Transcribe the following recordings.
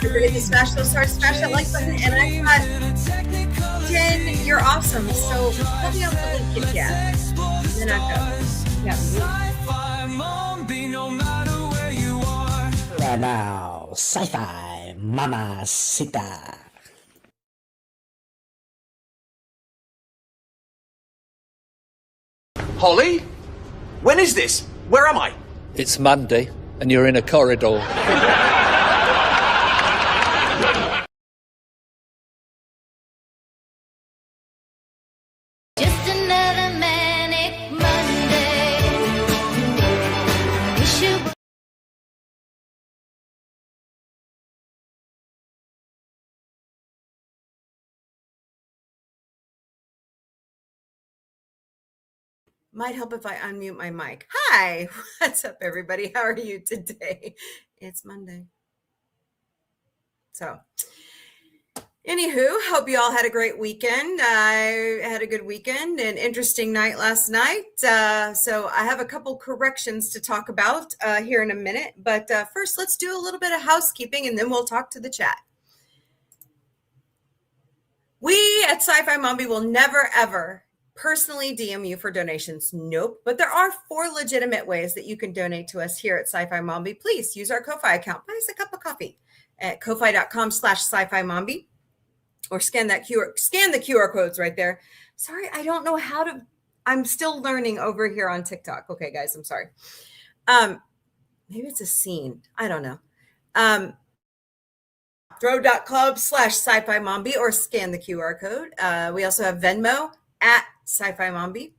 Everybody to smash those hearts, smash that like button, and I got 10. You're awesome. So help me out with the link, Kit Kat. Then I've got Right now, sci-fi mamacita. Holly? When is this? Where am I? It's Monday, and you're in a corridor. Just another manic Monday. Wish you might help if I unmute my mic. Hi, what's up, everybody? How are you today? It's Monday. So, anywho, hope you all had a great weekend. I had a good weekend, an interesting night last night. So I have a couple corrections to talk about here in a minute. But first, let's do a little bit of housekeeping, and then we'll talk to the chat. We at Sci-Fi Mombie will never, ever personally DM you for donations. Nope. But there are 4 legitimate ways that you can donate to us here at Sci-Fi Mombie. Please use our Ko-Fi account. Buy us a cup of coffee at ko-fi.com/sci-fi mombie, or scan the QR codes right there. Sorry, I don't know how to. I'm still learning over here on TikTok. Okay, guys, I'm sorry. Maybe it's a scene. I don't know. Throw.club/sci-fi mombie, or scan the QR code. We also have Venmo at Sci-Fi Mombie.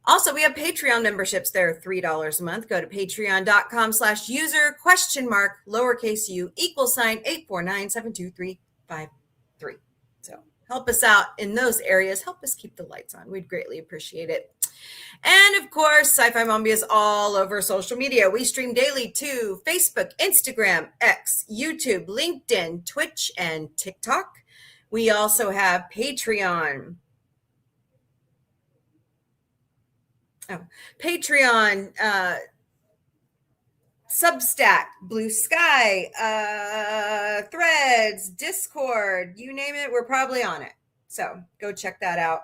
Also, we have Patreon memberships. They're $3 a month. Go to patreon.com/user lowercase u =8497235. So help us out in those areas. Help us keep the lights on. We'd greatly appreciate it. And of course, Sci-Fi Mombie is all over social media. We stream daily to Facebook, Instagram, X, YouTube, LinkedIn, Twitch, and TikTok. We also have Patreon. Patreon, Substack, Blue Sky, Threads, Discord, you name it, we're probably on it. So go check that out.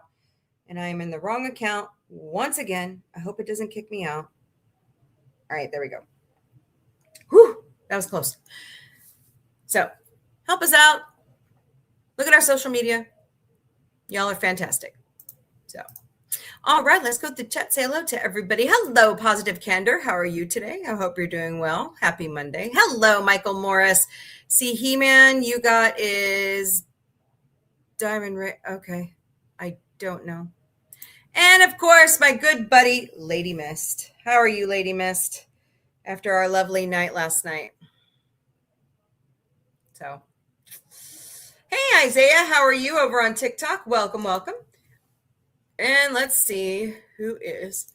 And I am in the wrong account once again. I hope it doesn't kick me out. All right, there we go. Whew, that was close. So help us out. Look at our social media. Y'all are fantastic. So. All right, let's go to the chat. Say hello to everybody. Hello, Positive Candor. How are you today? I hope you're doing well. Happy Monday. Hello, Michael Morris. See, He-Man, you got is Diamond Ray. Okay, I don't know. And of course, my good buddy, Lady Mist. How are you, Lady Mist, after our lovely night last night? So, hey, Isaiah, how are you over on TikTok? Welcome, welcome. And let's see who is.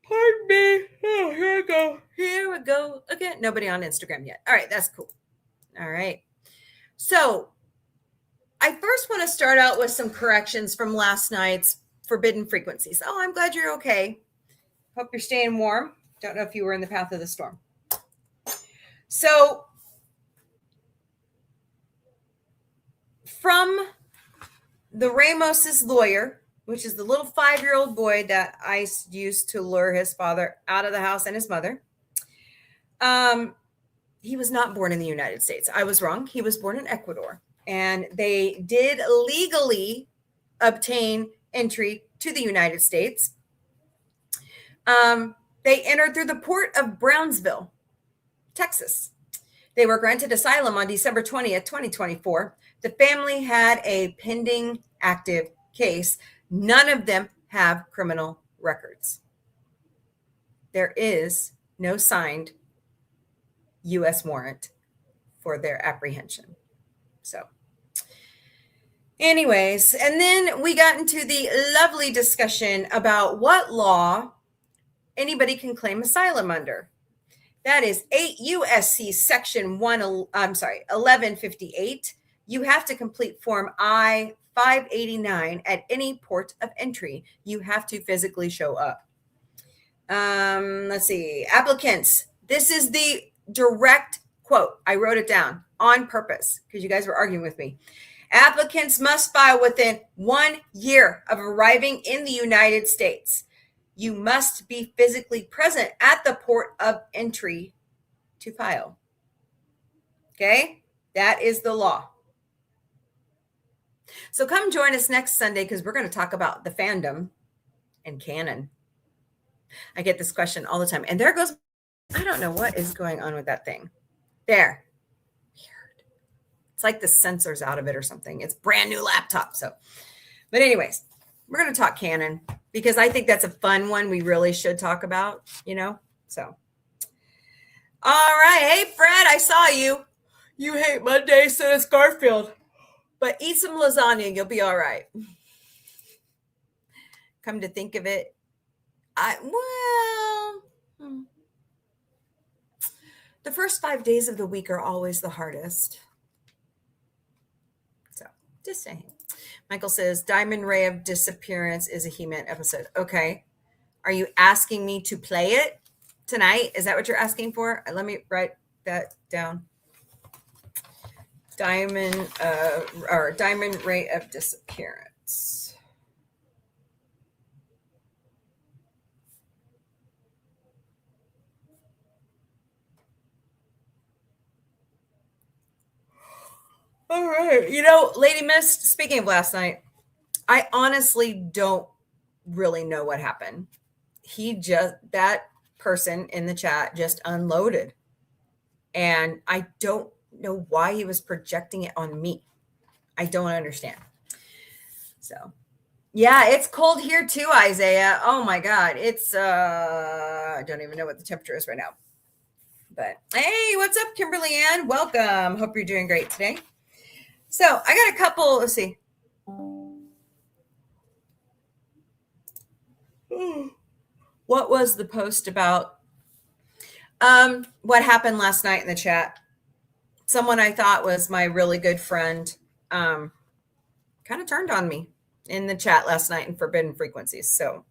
Pardon me. Oh, here we go. Here we go. Again, nobody on Instagram yet. All right, that's cool. All right. So I first want to start out with some corrections from last night's Forbidden Frequencies. Oh, I'm glad you're okay. Hope you're staying warm. Don't know if you were in the path of the storm. So from the Ramos's lawyer, which is the little 5-year-old boy that ICE used to lure his father out of the house and his mother. He was not born in the United States. I was wrong. He was born in Ecuador. And they did legally obtain entry to the United States. They entered through the port of Brownsville, Texas. They were granted asylum on December 20th, 2024. The family had a pending active case. None of them have criminal records. There is no signed U.S. warrant for their apprehension. So, anyways, and then we got into the lovely discussion about what law anybody can claim asylum under. That is 8 U.S.C. Section 1158. You have to complete Form I-589 at any port of entry. You have to physically show up. Let's see. Applicants. This is the direct quote. I wrote it down on purpose because you guys were arguing with me. Applicants must file within 1 year of arriving in the United States. You must be physically present at the port of entry to file. Okay? That is the law. So come join us next Sunday because we're going to talk about the fandom and canon. I get this question all the time. And there goes, I don't know what is going on with that thing. There. Weird. It's like the sensor's out of it or something. It's brand new laptop. So, but anyways, we're going to talk canon because I think that's a fun one we really should talk about, you know? So, all right. Hey, Fred, I saw you. You hate Monday, so does Garfield. But eat some lasagna, you'll be all right. Come to think of it, the first 5 days of the week are always the hardest. So, just saying. Michael says, Diamond Ray of Disappearance is a He-Man episode. Okay. Are you asking me to play it tonight? Is that what you're asking for? Let me write that down. Diamond Ray of Disappearance. All right. You know, Lady Mist, speaking of last night, I honestly don't really know what happened. That person in the chat just unloaded. And I don't know why he was projecting it on me. I don't understand. So, yeah, it's cold here too, Isaiah. Oh my God. It's, I don't even know what the temperature is right now. But hey, what's up, Kimberly Ann? Welcome. Hope you're doing great today. So I got a couple, let's see. What was the post about? What happened last night in the chat? Someone I thought was my really good friend kind of turned on me in the chat last night in Forbidden Frequencies. So,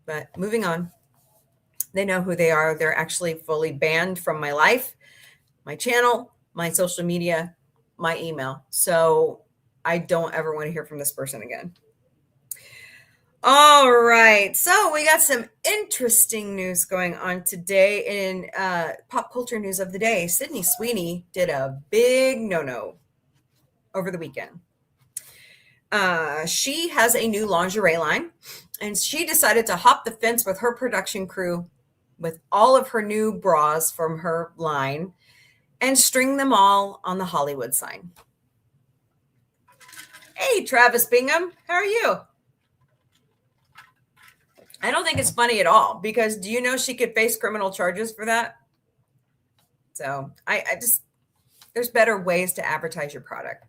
but moving on. They know who they are. They're actually fully banned from my life, my channel, my social media, my email. So I don't ever want to hear from this person again. All right. So we got some interesting news going on today in pop culture news of the day. Sydney Sweeney did a big no-no over the weekend. She has a new lingerie line, and she decided to hop the fence with her production crew with all of her new bras from her line and string them all on the Hollywood sign. Hey, Travis Bingham, how are you? I don't think it's funny at all because do you know she could face criminal charges for that? So I just, there's better ways to advertise your product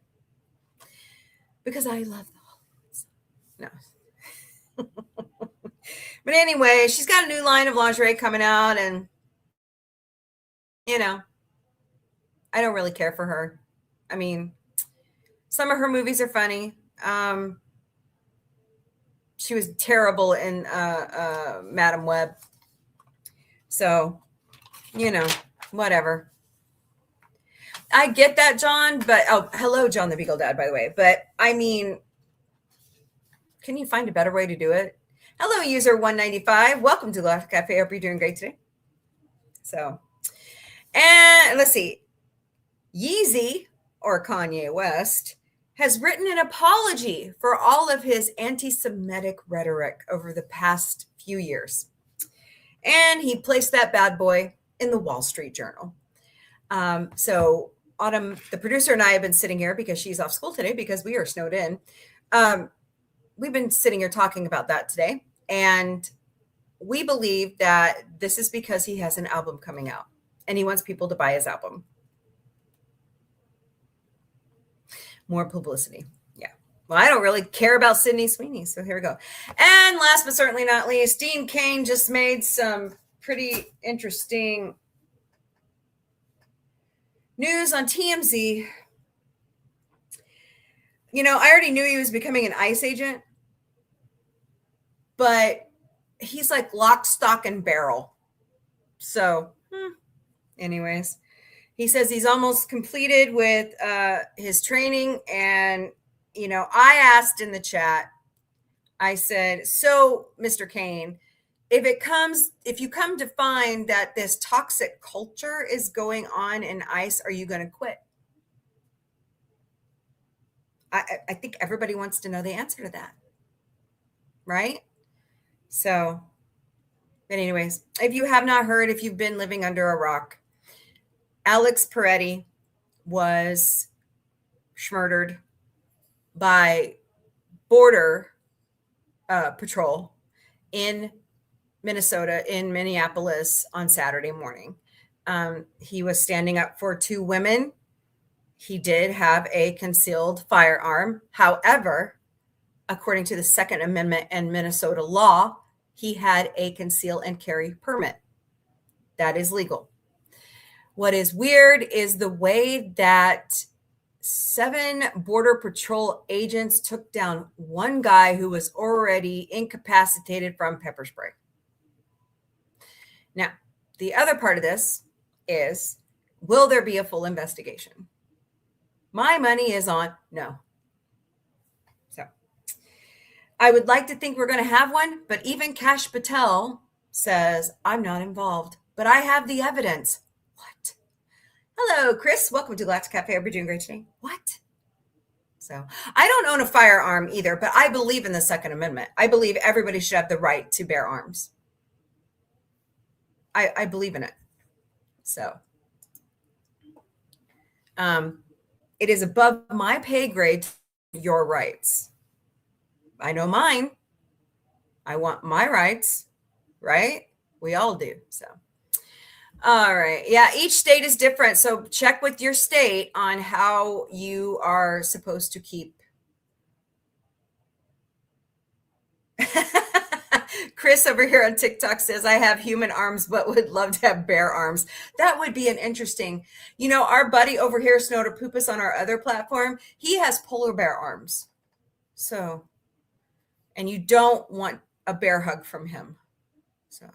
because I love the Hollywoods. No. But anyway, she's got a new line of lingerie coming out and, you know, I don't really care for her. I mean, some of her movies are funny. She was terrible in Madam Web. So, you know, whatever. I get that, John, but hello, John the Beagle Dad, by the way. But I mean, can you find a better way to do it? Hello, user 195. Welcome to Galactic Café. Hope you're doing great today. So, and let's see. Yeezy, or Kanye West, has written an apology for all of his anti-Semitic rhetoric over the past few years. And he placed that bad boy in the Wall Street Journal. So Autumn, the producer, and I have been sitting here because she's off school today because we are snowed in. We've been sitting here talking about that today. And we believe that this is because he has an album coming out and he wants people to buy his album. More publicity. Yeah. Well, I don't really care about Sydney Sweeney. So here we go. And last but certainly not least, Dean Cain just made some pretty interesting news on TMZ. You know, I already knew he was becoming an ICE agent, but he's like lock, stock, and barrel. So, anyways, He says he's almost completed with his training. And, I asked in the chat, I said, so, Mr. Kane, if you come to find that this toxic culture is going on in ICE, are you going to quit? I think everybody wants to know the answer to that. Right? So, but anyways, if you have not heard, if you've been living under a rock, Alex Peretti was murdered by Border Patrol in Minnesota, in Minneapolis on Saturday morning. He was standing up for two women. He did have a concealed firearm. However, according to the Second Amendment and Minnesota law, he had a conceal and carry permit. That is legal. What is weird is the way that 7 Border Patrol agents took down one guy who was already incapacitated from pepper spray. Now, the other part of this is, will there be a full investigation? My money is on no. So I would like to think we're going to have one, but even Kash Patel says, I'm not involved, but I have the evidence. What? Hello, Chris. Welcome to Galactic Café. Hope you're doing great today. What? So I don't own a firearm either, but I believe in the Second Amendment. I believe everybody should have the right to bear arms. I believe in it. So it is above my pay grade, your rights. I know mine. I want my rights, right? We all do. So, all right. Yeah, each state is different. So check with your state on how you are supposed to keep. Chris over here on TikTok says, I have human arms, but would love to have bear arms. That would be an interesting, our buddy over here, Snowder Poopus on our other platform, he has polar bear arms. So, and you don't want a bear hug from him. So,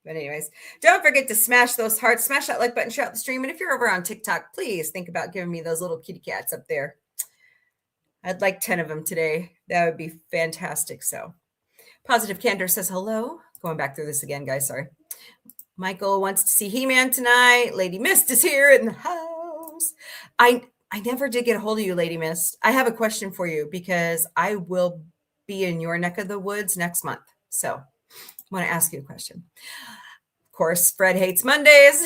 but anyways, don't forget to smash those hearts, smash that like button, share out the stream. And if you're over on TikTok, please think about giving me those little kitty cats up there. I'd like 10 of them today. That would be fantastic. So, Positive Candor says hello. Going back through this again, guys. Sorry. Michael wants to see He-Man tonight. Lady Mist is here in the house. I never did get a hold of you, Lady Mist. I have a question for you because I will be in your neck of the woods next month. So I want to ask you a question. Of course, Fred hates Mondays.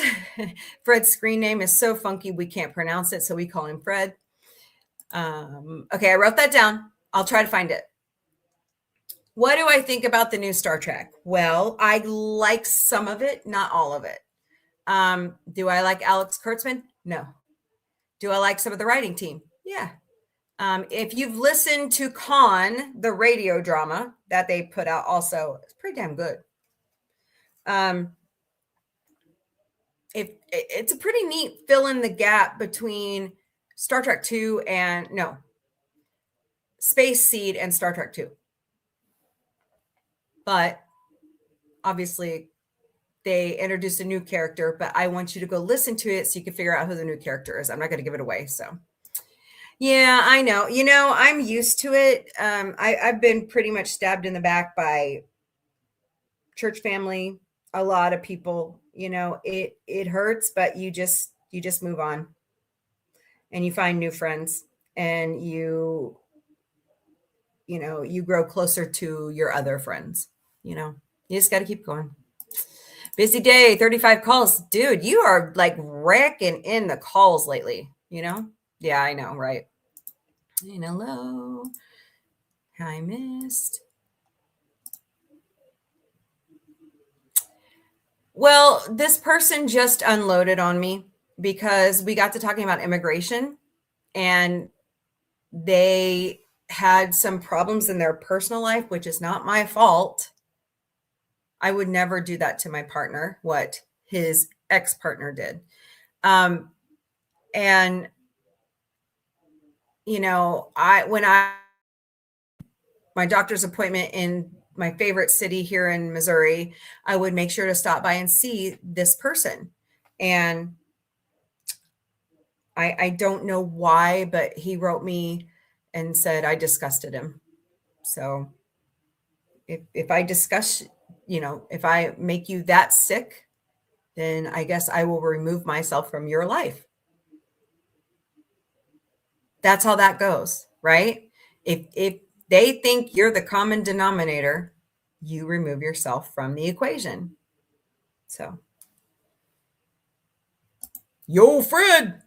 Fred's screen name is so funky we can't pronounce it, so we call him Fred. Okay, I wrote that down. I'll try to find it. What do I think about the new Star Trek? Well, I like some of it, not all of it. Do I like Alex Kurtzman? No. Do I like some of the writing team? Yeah. If you've listened to Con, the radio drama that they put out also, it's pretty damn good. It's a pretty neat fill in the gap between Star Trek 2 and, Space Seed and Star Trek 2. But obviously they introduced a new character, but I want you to go listen to it so you can figure out who the new character is. I'm not going to give it away. So yeah, I know, I'm used to it. I've been pretty much stabbed in the back by church family, a lot of people, it hurts, but you just move on and you find new friends and you grow closer to your other friends. You just got to keep going. Busy day, 35 calls. Dude, you are like racking in the calls lately, Yeah, I know, right? And hello. Hi, Mist. Well, this person just unloaded on me because we got to talking about immigration and they had some problems in their personal life, which is not my fault. I would never do that to my partner, what his ex-partner did. My doctor's appointment in my favorite city here in Missouri, I would make sure to stop by and see this person. And I don't know why, but he wrote me and said I disgusted him. So if I discuss, if I make you that sick, then I guess I will remove myself from your life. That's how that goes, right? If they think you're the common denominator, you remove yourself from the equation. So, yo, Fred,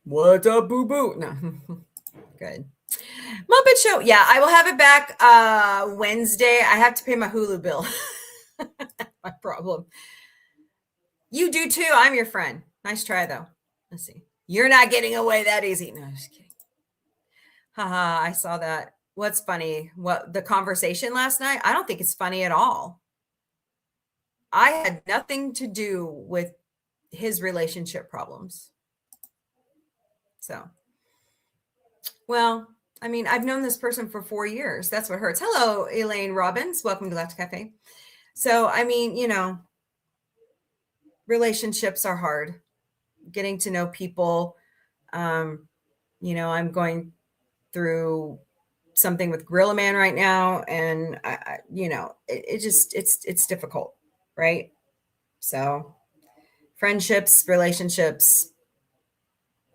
what's up, boo boo? No, good. Muppet Show. Yeah, I will have it back Wednesday. I have to pay my Hulu bill. My problem. You do too. I'm your friend. Nice try though. Let's see. You're not getting away that easy. No, I'm just kidding. Haha, I saw that. What's funny? What the conversation last night? I don't think it's funny at all. I had nothing to do with his relationship problems. So, well, I mean, I've known this person for 4 years. That's what hurts. Hello, Elaine Robbins. Welcome to Galactic Café. So, I mean, relationships are hard. Getting to know people. I'm going through something with Gorilla Man right now, and it's difficult, right? So, friendships, relationships,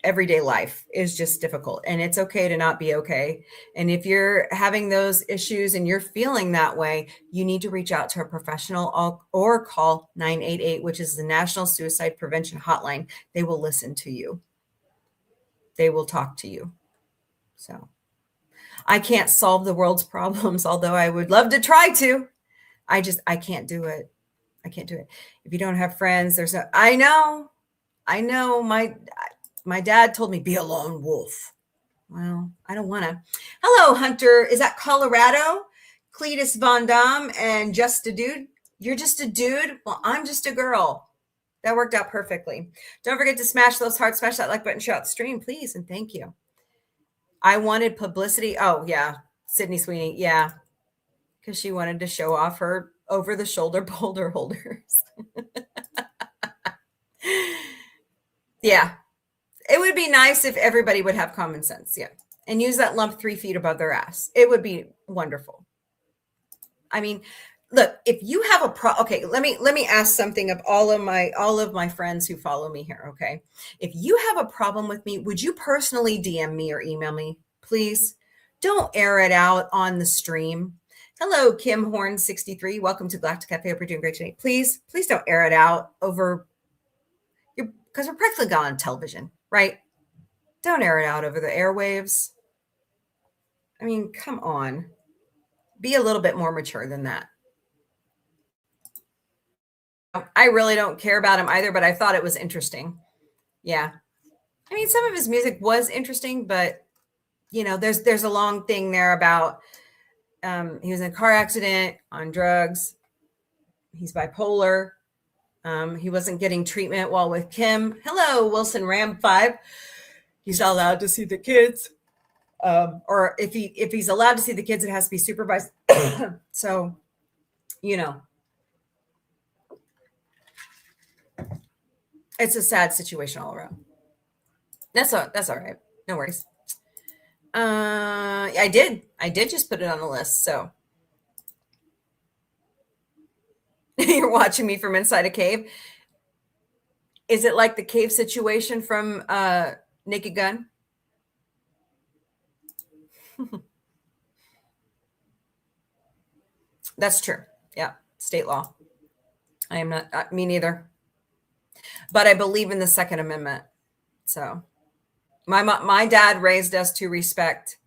everyday life is just difficult, and it's okay to not be okay. And if you're having those issues and you're feeling that way, you need to reach out to a professional or call 988, which is the National Suicide Prevention Hotline. They will listen to you. They will talk to you. So I can't solve the world's problems, although I would love to try to. I can't do it. I can't do it. If you don't have friends, I know my dad told me be a lone wolf. Well, I don't want to. Hello, Hunter. Is that Colorado? Cletus Von Dam and Just a Dude. You're just a dude? Well, I'm just a girl. That worked out perfectly. Don't forget to smash those hearts, smash that like button, share out the stream, please, and thank you. I wanted publicity. Oh, yeah. Sydney Sweeney. Yeah. Because she wanted to show off her over-the-shoulder boulder holders. Yeah. It would be nice if everybody would have common sense. Yeah. And use that lump 3 feet above their ass. It would be wonderful. I mean, look, if you have a okay, let me ask something of all of my friends who follow me here, okay? If you have a problem with me, would you personally DM me or email me, please? Don't air it out on the stream. Hello, Kim Horn 63. Welcome to Galactic Cafe. Hope you're doing great today. Please don't air it out over because we're practically on television, right? Don't air it out over the airwaves. I mean, come on. Be a little bit more mature than that. I really don't care about him either, but I thought it was interesting. Yeah. I mean, some of his music was interesting, but there's a long thing there about he was in a car accident, on drugs. He's bipolar. He wasn't getting treatment while with Kim. Hello, Wilson Ram 5. He's not allowed to see the kids. Or if he's allowed to see the kids, it has to be supervised. So, it's a sad situation all around. That's all right. No worries. I did just put it on the list. So you're watching me from inside a cave. Is it like the cave situation from Naked Gun? That's true. Yeah. State law. I am not, me neither. But I believe in the Second Amendment. So my dad raised us to respect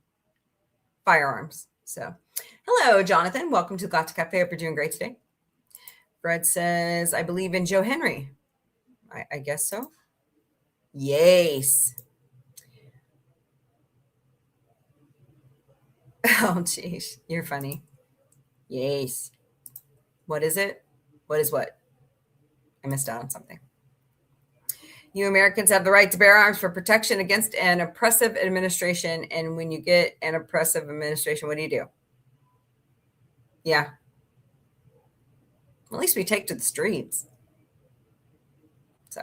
firearms. So hello, Jonathan. Welcome to Galactic Cafe. Hope you're doing great today. Fred says, I believe in Joe Henry. I guess so. Yes. Oh, geez. You're funny. Yes. What is it? What is what? I missed out on something. You Americans have the right to bear arms for protection against an oppressive administration. And when you get an oppressive administration, what do? Yeah. At least we take to the streets. So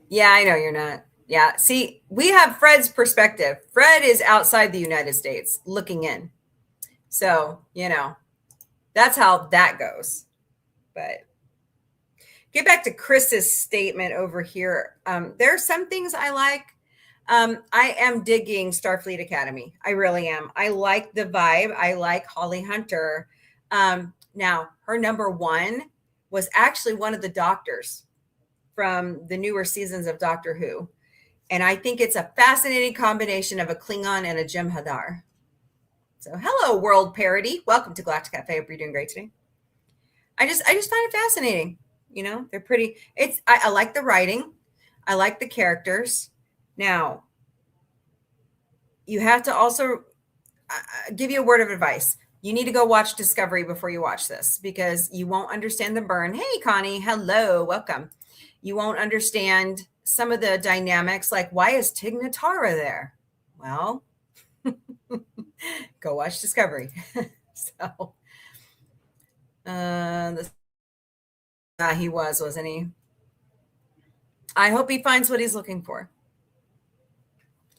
Yeah, I know you're not. Yeah. See, we have Fred's perspective. Fred is outside the United States looking in. So, that's how that goes. But get back to Chris's statement over here. There are some things I like. I am digging Starfleet Academy. I really am. I like the vibe. I like Holly Hunter. Now, her number one was actually one of the doctors from the newer seasons of Doctor Who. And I think it's a fascinating combination of a Klingon and a Jem'Hadar. So, hello, world parody. Welcome to Galactic Cafe. Hope you're doing great today. I just find it fascinating. They're pretty. I like the writing. I like the characters. Now, you have to also give you a word of advice. You need to go watch Discovery before you watch this because you won't understand the burn. Hey, Connie. Hello. Welcome. You won't understand some of the dynamics, like why is Tig Notara there? Well, go watch Discovery. So, he wasn't he? I hope he finds what he's looking for.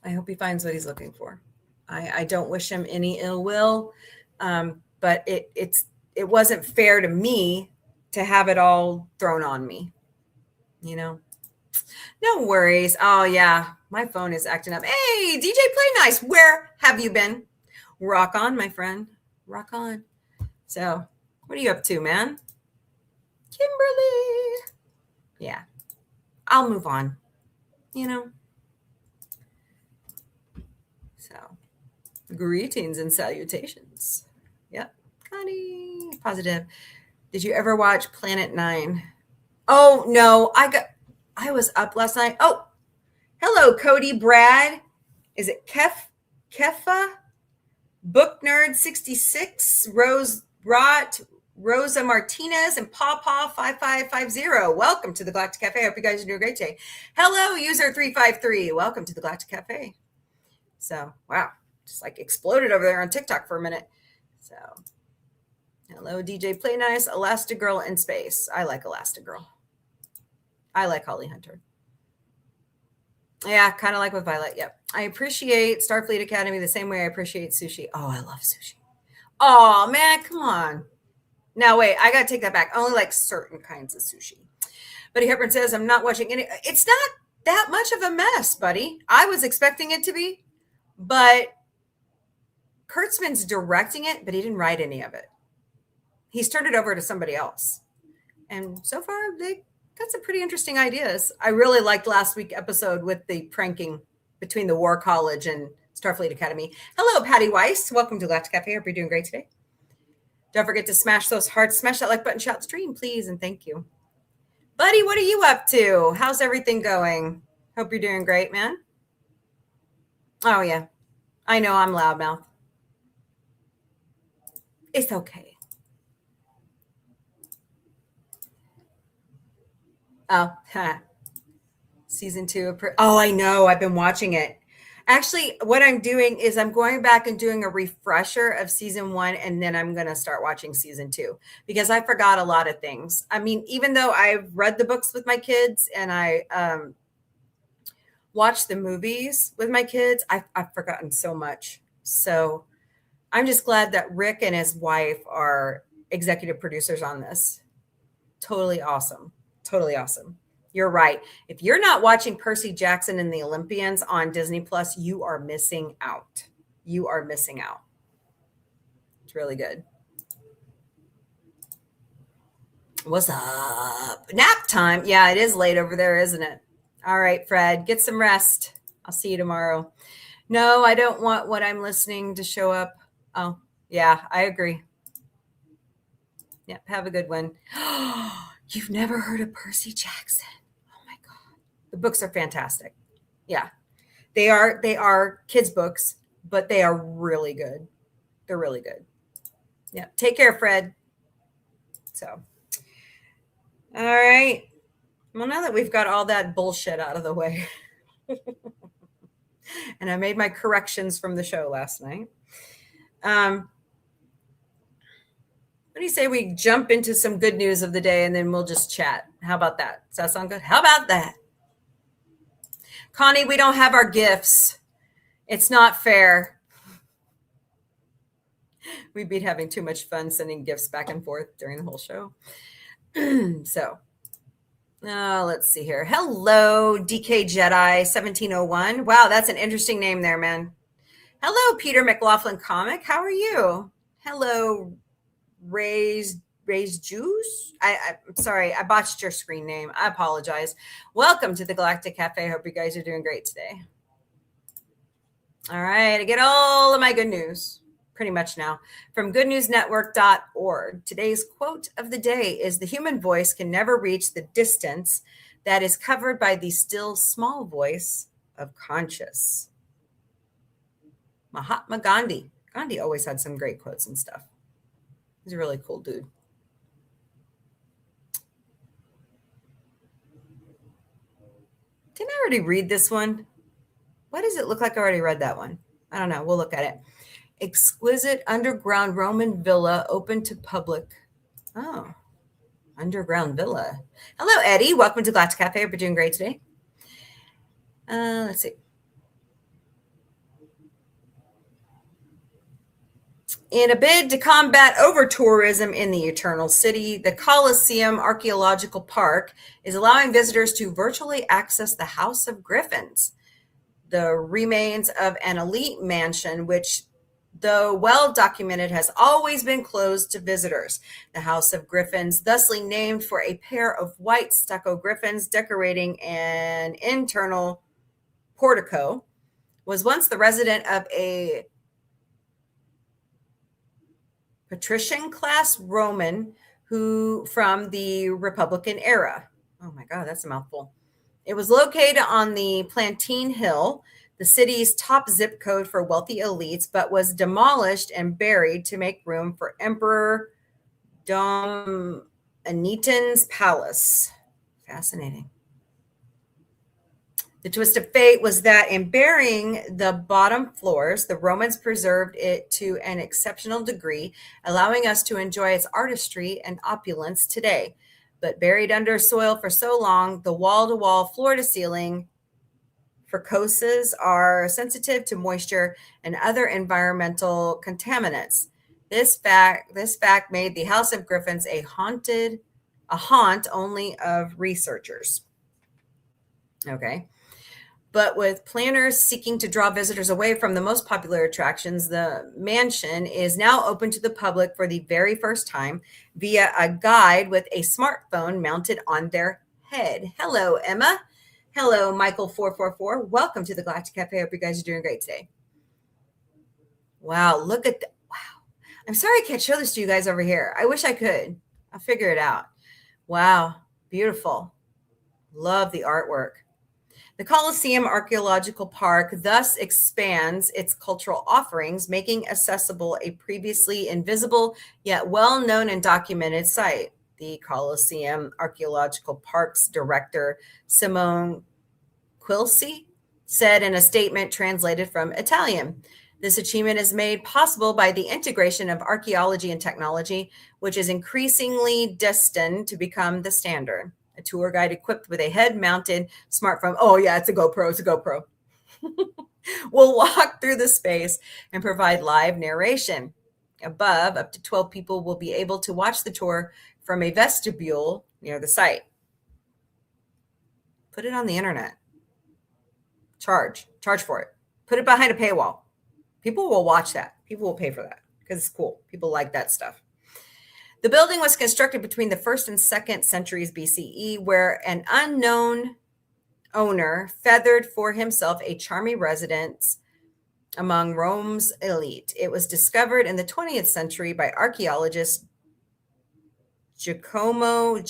I hope he finds what he's looking for. I don't wish him any ill will, but it wasn't fair to me to have it all thrown on me. No worries. Oh yeah, my phone is acting up. Hey, DJ Play Nice, where have you been? Rock on, my friend. Rock on. So, what are you up to, man? Kimberly. Yeah, I'll move on. So, greetings and salutations. Yep, Connie. Positive. Did you ever watch Planet 9? Oh no, I was up last night. Oh, hello, Cody, Brad. Is it Kefa? Book Nerd 66, Rose Rot, Rosa Martinez, and Pawpaw 5550. Welcome to the Galactic Cafe. I hope you guys are doing a great day. Hello, user 353. Welcome to the Galactic Cafe. So, wow, just like exploded over there on TikTok for a minute. So, hello, DJ Play Nice, Elastigirl in Space. I like Elastigirl. I like Holly Hunter. Yeah, kind of like with Violet. Yep. I appreciate Starfleet Academy the same way I appreciate sushi. Oh, I love sushi. Oh, man, come on. Now, wait, I got to take that back. I only like certain kinds of sushi. Buddy Hepburn says, I'm not watching any. It's not that much of a mess, buddy. I was expecting it to be, but Kurtzman's directing it, but he didn't write any of it. He's turned it over to somebody else. And so far, they got some pretty interesting ideas. I really liked last week's episode with the pranking between the War College and Starfleet Academy. Hello, Patty Weiss. Welcome to Galactic Cafe. Hope you're doing great today. Don't forget to smash those hearts, smash that like button, shout stream, please, and thank you. Buddy, what are you up to? How's everything going? Hope you're doing great, man. Oh, yeah. I know I'm loudmouth. It's okay. Oh, season 2. Oh, I know. I've been watching it. Actually, what I'm doing is I'm going back and doing a refresher of season 1, and then I'm going to start watching season 2 because I forgot a lot of things. I mean, even though I've read the books with my kids and I watched the movies with my kids, I've forgotten so much. So I'm just glad that Rick and his wife are executive producers on this. Totally awesome. Totally awesome. You're right. If you're not watching Percy Jackson and the Olympians on Disney Plus, you are missing out. You are missing out. It's really good. What's up? Nap time. Yeah, it is late over there, isn't it? All right, Fred, get some rest. I'll see you tomorrow. No, I don't want what I'm listening to show up. Oh, yeah, I agree. Yep, have a good one. You've never heard of Percy Jackson? Oh my God. The books are fantastic. Yeah. They are kids' books, but they are really good. They're really good. Yeah. Take care, Fred. So, all right. Well, now that we've got all that bullshit out of the way, and I made my corrections from the show last night. What do you say we jump into some good news of the day and then we'll just chat? How about that? Does that sound good? How about that? Connie, we don't have our gifts. It's not fair. We'd be having too much fun sending gifts back and forth during the whole show. So, let's see here. Hello, DK Jedi 1701. Wow, that's an interesting name there, man. Hello, Peter McLaughlin Comic. How are you? Hello, Raised Juice. I'm sorry, I botched your screen name. I apologize. Welcome to the Galactic Cafe. Hope you guys are doing great today. All right, I get all of my good news pretty much now from goodnewsnetwork.org. Today's quote of the day is: the human voice can never reach the distance that is covered by the still small voice of conscious. Mahatma Gandhi. Gandhi always had some great quotes and stuff. He's a really cool dude. Didn't I already read this one? Why does it look like I already read that one? I don't know. We'll look at it. Exquisite underground Roman villa open to public. Oh, underground villa. Hello, Eddie. Welcome to Galactic Cafe. Hope you're doing great today. Let's see. In a bid to combat over-tourism in the Eternal City, the Colosseum Archaeological Park is allowing visitors to virtually access the House of Griffins, the remains of an elite mansion, which, though well documented, has always been closed to visitors. The House of Griffins, thusly named for a pair of white stucco griffins decorating an internal portico, was once the residence of a patrician class Roman who from the Republican era. Oh my God, that's a mouthful. It was located on the Plantine Hill, the city's top zip code for wealthy elites, but was demolished and buried to make room for Emperor Domitian's palace. Fascinating. The twist of fate was that in burying the bottom floors, the Romans preserved it to an exceptional degree, allowing us to enjoy its artistry and opulence today. But buried under soil for so long, the wall-to-wall, floor-to-ceiling fracoses are sensitive to moisture and other environmental contaminants. This fact made the House of Griffins a haunt only of researchers. Okay. But with planners seeking to draw visitors away from the most popular attractions, the mansion is now open to the public for the very first time via a guide with a smartphone mounted on their head. Hello, Emma. Hello, Michael444. Welcome to the Galactic Cafe. I hope you guys are doing great today. Wow, look at that. Wow. I'm sorry I can't show this to you guys over here. I wish I could. I'll figure it out. Wow, beautiful. Love the artwork. The Colosseum Archaeological Park thus expands its cultural offerings, making accessible a previously invisible yet well-known and documented site. The Colosseum Archaeological Park's director, Simone Quilci, said in a statement translated from Italian. This achievement is made possible by the integration of archaeology and technology, which is increasingly destined to become the standard. A tour guide equipped with a head-mounted smartphone. Oh, yeah, it's a GoPro. It's a GoPro. Will walk through the space and provide live narration. Above, up to 12 people will be able to watch the tour from a vestibule near the site. Put it on the internet. Charge for it. Put it behind a paywall. People will watch that. People will pay for that because it's cool. People like that stuff. The building was constructed between the 1st and 2nd centuries BCE, where an unknown owner feathered for himself a charming residence among Rome's elite. It was discovered in the 20th century by archaeologist Giacomo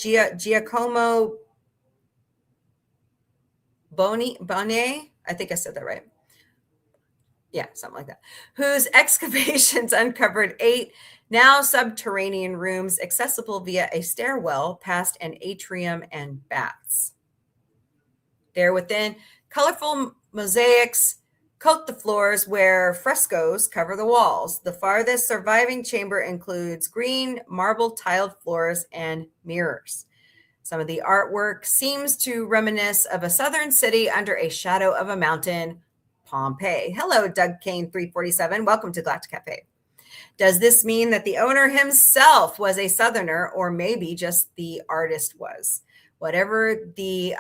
Bonnet. I think I said that right. Yeah, something like that. Whose excavations uncovered 8 now subterranean rooms accessible via a stairwell past an atrium and baths. There within, colorful mosaics coat the floors where frescoes cover the walls. The farthest surviving chamber includes green marble tiled floors and mirrors. Some of the artwork seems to reminisce of a southern city under a shadow of a mountain, Pompeii. Hello, Doug Kane 347. Welcome to Galactic Café. Does this mean that the owner himself was a southerner, or maybe just the artist was? Whatever the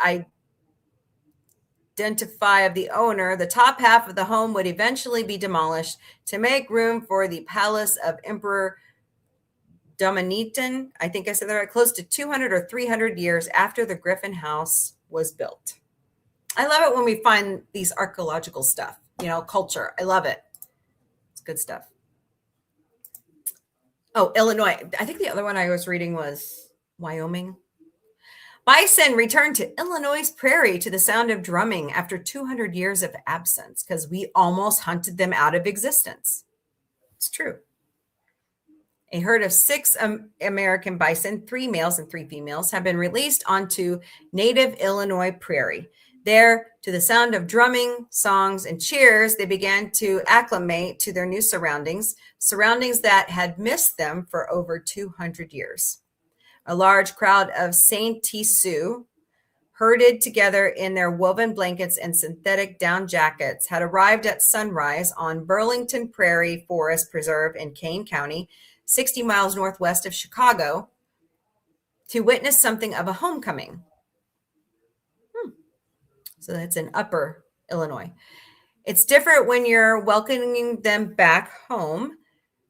identify of the owner, the top half of the home would eventually be demolished to make room for the palace of Emperor Dominican. I think I said that right, close to 200 or 300 years after the Griffin House was built. I love it when we find these archaeological stuff, culture. I love it. It's good stuff. Oh, Illinois. I think the other one I was reading was Wyoming. Bison returned to Illinois' prairie to the sound of drumming after 200 years of absence because we almost hunted them out of existence. It's true. A herd of 6 American bison, 3 males and 3 females, have been released onto native Illinois prairie. There, to the sound of drumming, songs, and cheers, they began to acclimate to their new surroundings that had missed them for over 200 years. A large crowd of Saint Sioux, herded together in their woven blankets and synthetic down jackets, had arrived at sunrise on Burlington Prairie Forest Preserve in Kane County, 60 miles northwest of Chicago, to witness something of a homecoming. So that's in Upper Illinois. It's different when you're welcoming them back home.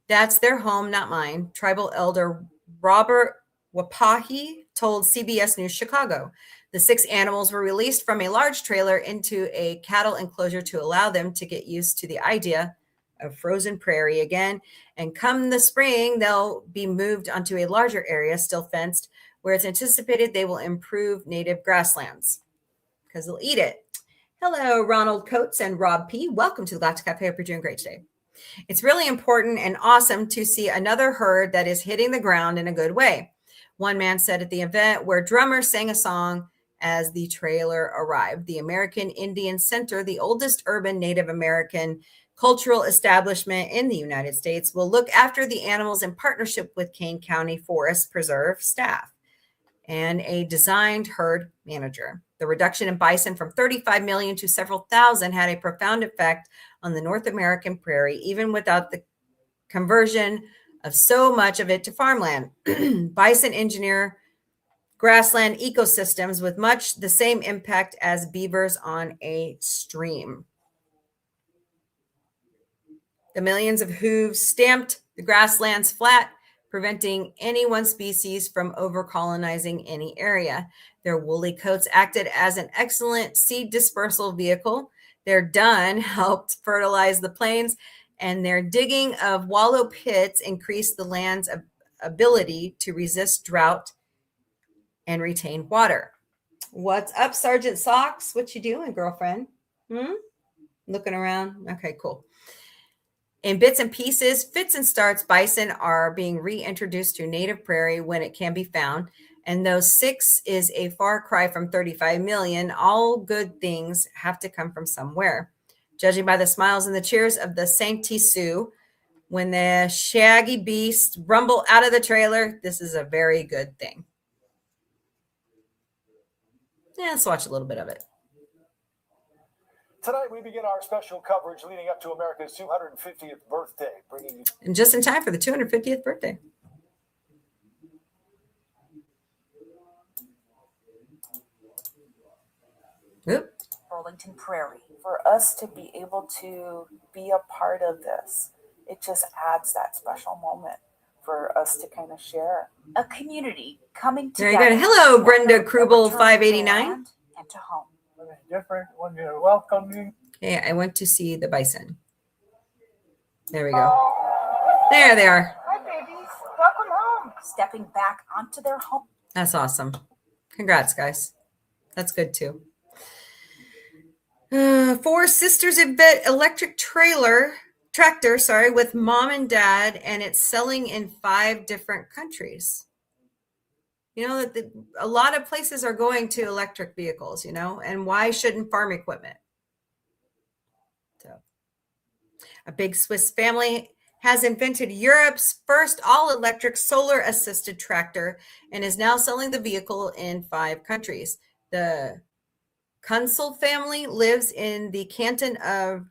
That's their home, not mine. Tribal elder Robert Wapahi told CBS News Chicago. The 6 animals were released from a large trailer into a cattle enclosure to allow them to get used to the idea of frozen prairie again. And come the spring, they'll be moved onto a larger area, still fenced, where it's anticipated they will improve native grasslands because they'll eat it. Hello, Ronald Coates and Rob P. Welcome to the Galactic Cafe. Hope you're doing great today. It's really important and awesome to see another herd that is hitting the ground in a good way. One man said at the event where drummers sang a song as the trailer arrived. The American Indian Center, the oldest urban Native American cultural establishment in the United States, will look after the animals in partnership with Kane County Forest Preserve staff and a designed herd manager. The reduction in bison from 35 million to several thousand had a profound effect on the North American prairie, even without the conversion of so much of it to farmland. Bison engineer grassland ecosystems with much the same impact as beavers on a stream. The millions of hooves stamped the grasslands flat, preventing any one species from over-colonizing any area. Their woolly coats acted as an excellent seed dispersal vehicle. Their dung helped fertilize the plains, and their digging of wallow pits increased the land's ability to resist drought and retain water. What's up, Sergeant Socks? What you doing, girlfriend? Looking around? Okay, cool. In bits and pieces, fits and starts, bison are being reintroduced to native prairie when it can be found. And though 6 is a far cry from 35 million, all good things have to come from somewhere. Judging by the smiles and the cheers of the Saint Sioux, when the shaggy beasts rumble out of the trailer, this is a very good thing. Yeah, let's watch a little bit of it. Tonight, we begin our special coverage leading up to America's 250th birthday, bringing you... And just in time for the 250th birthday. Oop. Burlington Prairie. For us to be able to be a part of this, it just adds that special moment for us to kind of share. A community coming together. Very good. Hello, Brenda Krubel, 589. And to home. Different when you're welcoming. Okay, I went to see the bison. There we go. There they are. Hi, babies. Welcome home. Stepping back onto their home. That's awesome. Congrats, guys. That's good too. 4 sisters invent electric tractor, with mom and dad, and it's selling in 5 different countries. You know that a lot of places are going to electric vehicles, and why shouldn't farm equipment? So, a big Swiss family has invented Europe's first all-electric solar-assisted tractor and is now selling the vehicle in 5 countries. The Kunzel family lives in the canton of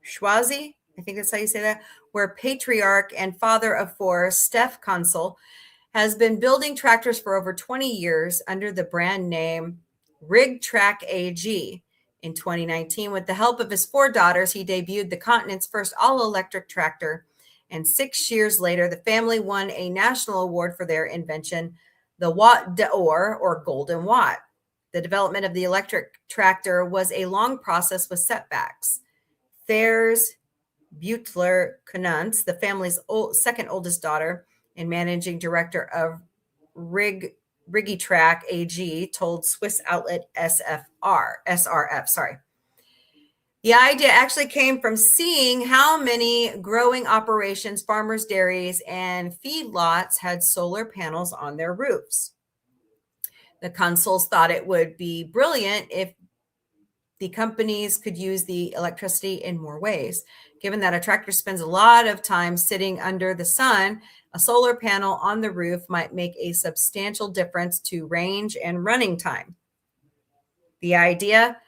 Schwazi, I think that's how you say that, where patriarch and father of 4, Steph Kunzel, has been building tractors for over 20 years under the brand name RigTrack AG. In 2019, with the help of his 4 daughters, he debuted the continent's first all-electric tractor, and 6 years later, the family won a national award for their invention, the Watt d'Or, or Golden Watt. The development of the electric tractor was a long process with setbacks. Thers Butler Kunantz, the family's second oldest daughter and managing director of RigTrack AG, told Swiss outlet SRF. The idea actually came from seeing how many growing operations, farmers' dairies, and feedlots had solar panels on their roofs. The Kunzels thought it would be brilliant if the companies could use the electricity in more ways. Given that a tractor spends a lot of time sitting under the sun, a solar panel on the roof might make a substantial difference to range and running time. The idea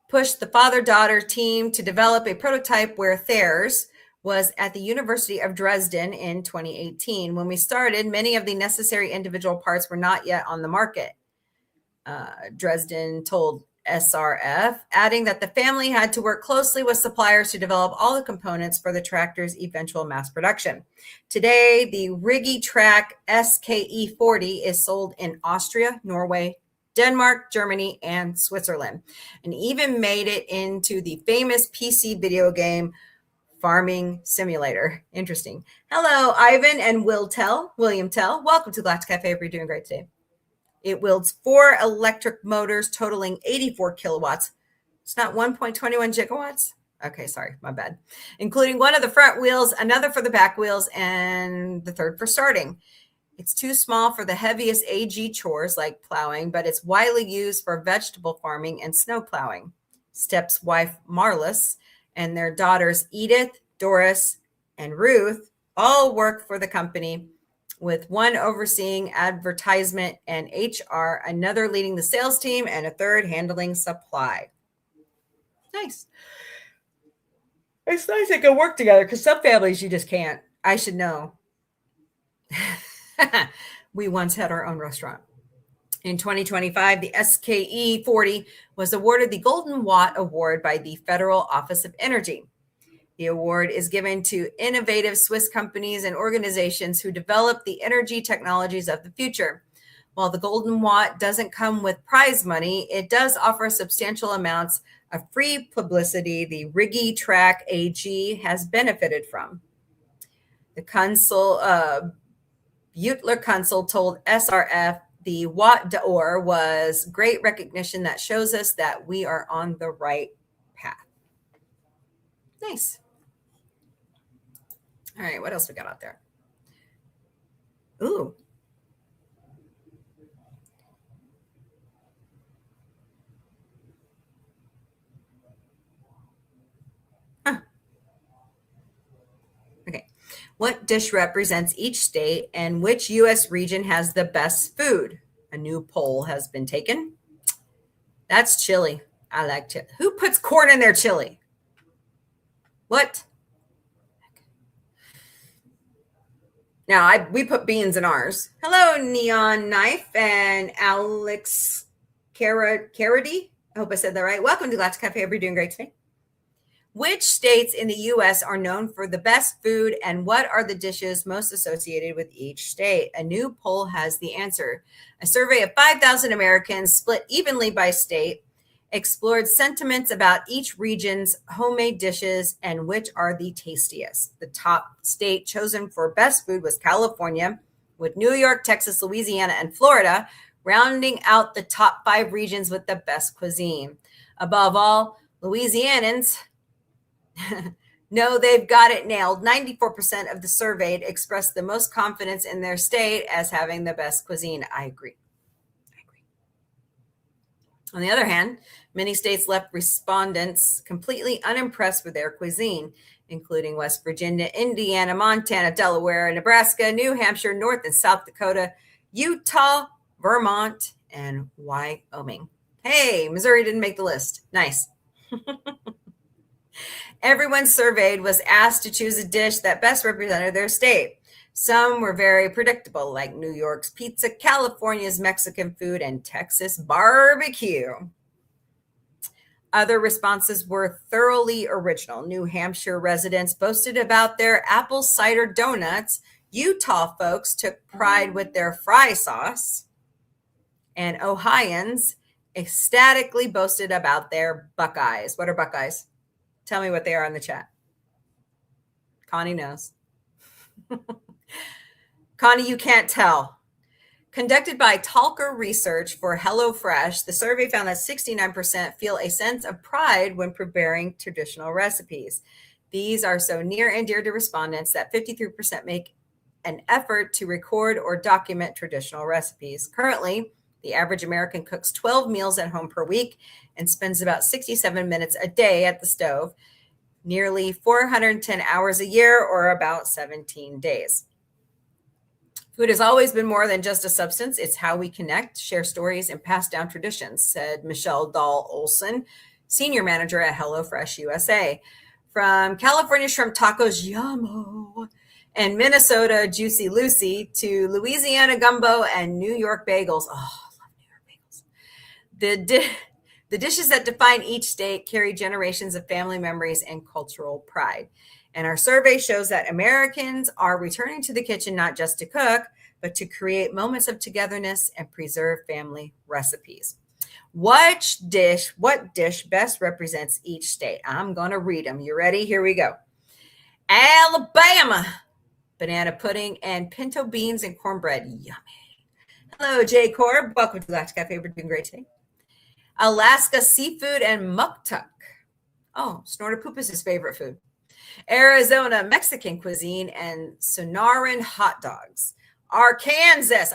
pushed the father-daughter team to develop a prototype where Thers was at the University of Dresden in 2018. When we started, many of the necessary individual parts were not yet on the market. Dresden told SRF, adding that the family had to work closely with suppliers to develop all the components for the tractor's eventual mass production. Today, the RigTrack SKE40 is sold in Austria, Norway, Denmark, Germany, and Switzerland, and even made it into the famous PC video game Farming Simulator. Interesting. Hello, Ivan and William Tell. Welcome to Galactic Café. We're doing great today. It wields 4 electric motors totaling 84 kilowatts. It's not 1.21 gigawatts. Okay, sorry, my bad. Including one of the front wheels, another for the back wheels, and the third for starting. It's too small for the heaviest AG chores like plowing, but it's widely used for vegetable farming and snow plowing. Stepp's wife, Marlis, and their daughters, Edith, Doris, and Ruth, all work for the company, with one overseeing advertisement and HR, another leading the sales team, and a third handling supply. Nice. It's nice they can work together because some families you just can't. I should know. We once had our own restaurant. In 2025, the SKE40 was awarded the Golden Watt Award by the Federal Office of Energy. The award is given to innovative Swiss companies and organizations who develop the energy technologies of the future. While the Golden Watt doesn't come with prize money, it does offer substantial amounts of free publicity the RigTrack AG has benefited from. The Butler Kunzel told SRF the Watt d'Or was great recognition that shows us that we are on the right path. Nice. All right, what else we got out there? Ooh. Huh. Okay. What dish represents each state and which U.S. region has the best food? A new poll has been taken. That's chili. I like chili. Who puts corn in their chili? What? Now, we put beans in ours. Hello, Neon Knife and Alex Carady. I hope I said that right. Welcome to Galactic Café. We're doing great today. Which states in the U.S. are known for the best food, and what are the dishes most associated with each state? A new poll has the answer. A survey of 5,000 Americans, split evenly by state, explored sentiments about each region's homemade dishes and which are the tastiest. The top state chosen for best food was California, with New York, Texas, Louisiana, and Florida rounding out the top 5 regions with the best cuisine. Above all, Louisianans no, they've got it nailed. 94% of the surveyed expressed the most confidence in their state as having the best cuisine. I agree. On the other hand, many states left respondents completely unimpressed with their cuisine, including West Virginia, Indiana, Montana, Delaware, Nebraska, New Hampshire, North and South Dakota, Utah, Vermont, and Wyoming. Hey, Missouri didn't make the list. Nice. Everyone surveyed was asked to choose a dish that best represented their state. Some were very predictable, like New York's pizza, California's Mexican food, and Texas barbecue. Other responses were thoroughly original. New Hampshire residents boasted about their apple cider donuts. Utah folks took pride with their fry sauce. And Ohioans ecstatically boasted about their Buckeyes. What are Buckeyes? Tell me what they are in the chat. Connie knows. Connie, you can't tell. Conducted by Talker Research for HelloFresh, the survey found that 69% feel a sense of pride when preparing traditional recipes. These are so near and dear to respondents that 53% make an effort to record or document traditional recipes. Currently, the average American cooks 12 meals at home per week and spends about 67 minutes a day at the stove, nearly 410 hours a year, or about 17 days. Food has always been more than just a substance. It's how we connect, share stories, and pass down traditions, said Michelle Dahl Olson, senior manager at HelloFresh USA. From California shrimp tacos, yummo, and Minnesota Juicy Lucy to Louisiana gumbo and New York bagels. Oh, I love New York bagels. The dishes that define each state carry generations of family memories and cultural pride. And our survey shows that Americans are returning to the kitchen not just to cook, but to create moments of togetherness and preserve family recipes. What dish best represents each state? I'm going to read them. You ready? Here we go. Alabama, banana pudding and pinto beans and cornbread. Yummy. Hello, Jay Corb. Welcome to Galactic Café. We're doing great today. Alaska, seafood and muktuk. Oh, Snorter Poop is his favorite food. Arizona, Mexican cuisine and Sonoran hot dogs. Arkansas,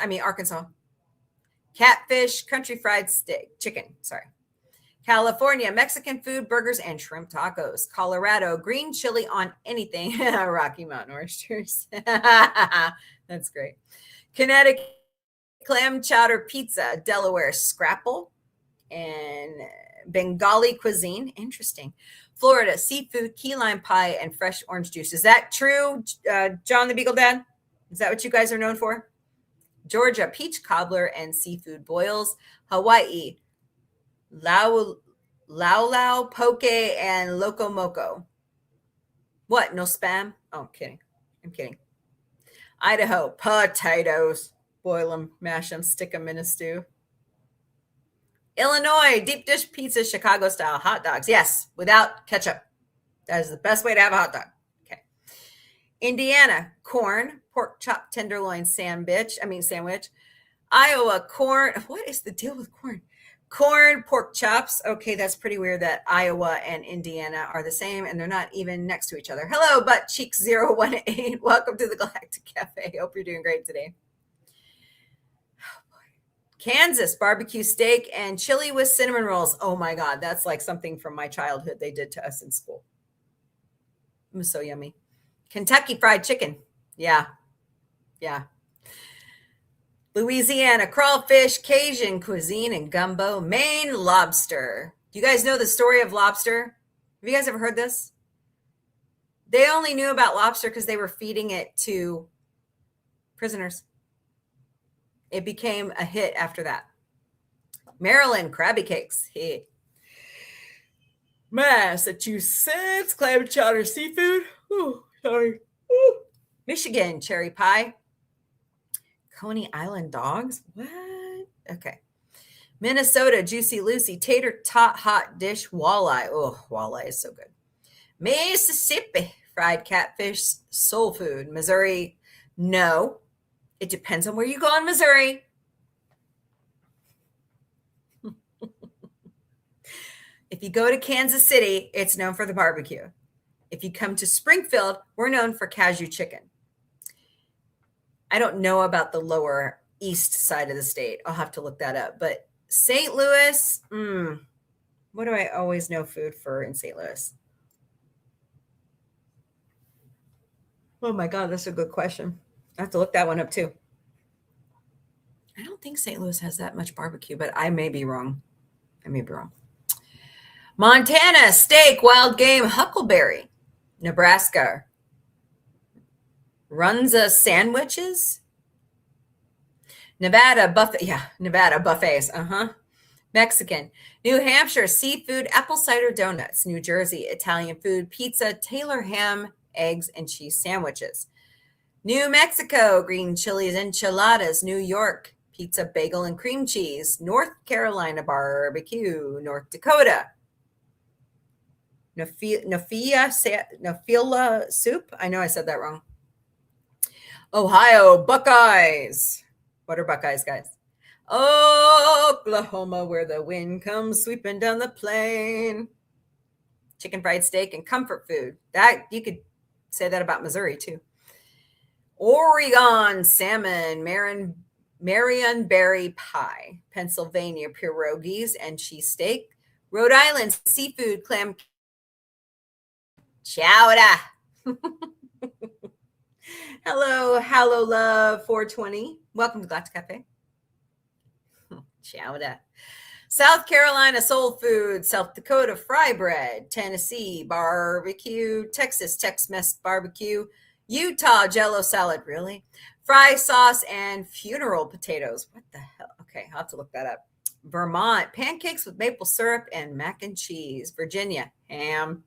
catfish, country fried chicken. California, Mexican food, burgers, and shrimp tacos. Colorado, green chili on anything. Rocky Mountain oysters. That's great. Connecticut, clam chowder pizza. Delaware, scrapple and Bengali cuisine. Interesting. Florida, seafood, key lime pie, and fresh orange juice. Is that true, John the Beagle Dad? Is that what you guys are known for? Georgia, peach cobbler and seafood boils. Hawaii, lau poke, and loco moco. What? No spam? Oh, I'm kidding. Idaho, potatoes. Boil them, mash them, stick them in a stew. Illinois, deep dish pizza, Chicago style hot dogs. Yes, without ketchup. That is the best way to have a hot dog. Okay. Indiana, corn, pork chop tenderloin sandwich. Iowa, corn. What is the deal with corn? Corn, pork chops. Okay, that's pretty weird that Iowa and Indiana are the same and they're not even next to each other. Hello, Butt Cheeks 018. Welcome to the Galactic Cafe. Hope you're doing great today. Kansas, barbecue steak and chili with cinnamon rolls. Oh my God, that's like something from my childhood they did to us in school. It was so yummy. Kentucky fried chicken. Yeah. Louisiana, crawfish, Cajun cuisine, and gumbo. Maine, lobster. Do you guys know the story of lobster? Have you guys ever heard this? They only knew about lobster because they were feeding it to prisoners. It became a hit after that. Maryland, Krabby Cakes. Hey. Massachusetts, clam chowder seafood. Ooh, sorry. Ooh. Michigan, cherry pie. Coney Island dogs. What? Okay. Minnesota, Juicy Lucy, tater tot hot dish walleye. Oh, walleye is so good. Mississippi, fried catfish, soul food. Missouri, no. It depends on where you go in Missouri. If you go to Kansas City, it's known for the barbecue. If you come to Springfield, we're known for cashew chicken. I don't know about the lower east side of the state. I'll have to look that up. But St. Louis. What do I always know food for in St. Louis? Oh my God, that's a good question. I have to look that one up too. I don't think St. Louis has that much barbecue, but I may be wrong. Montana, steak, wild game, huckleberry. Nebraska, Runza sandwiches. Nevada, buffet. Yeah, Nevada, buffets. Mexican. New Hampshire, seafood, apple cider donuts. New Jersey, Italian food, pizza, Taylor ham, eggs, and cheese sandwiches. New Mexico, green chilies, enchiladas. New York, pizza, bagel, and cream cheese. North Carolina, barbecue. North Dakota, Nafila soup. I know I said that wrong. Ohio, Buckeyes. What are Buckeyes, guys? Oklahoma, where the wind comes sweeping down the plain. Chicken fried steak and comfort food. That you could say that about Missouri too. Oregon, salmon, Marionberry pie. Pennsylvania, pierogies and cheesesteak. Rhode Island, seafood, clam chowder. Hello, love 420. Welcome to Galactic Café. Chowder. South Carolina, soul food. South Dakota, fry bread. Tennessee, barbecue. Texas, Tex-Mex barbecue. Utah, Jello salad. Really? Fry sauce and funeral potatoes. What the hell? Okay, I'll have to look that up. Vermont, pancakes with maple syrup and mac and cheese. Virginia, ham.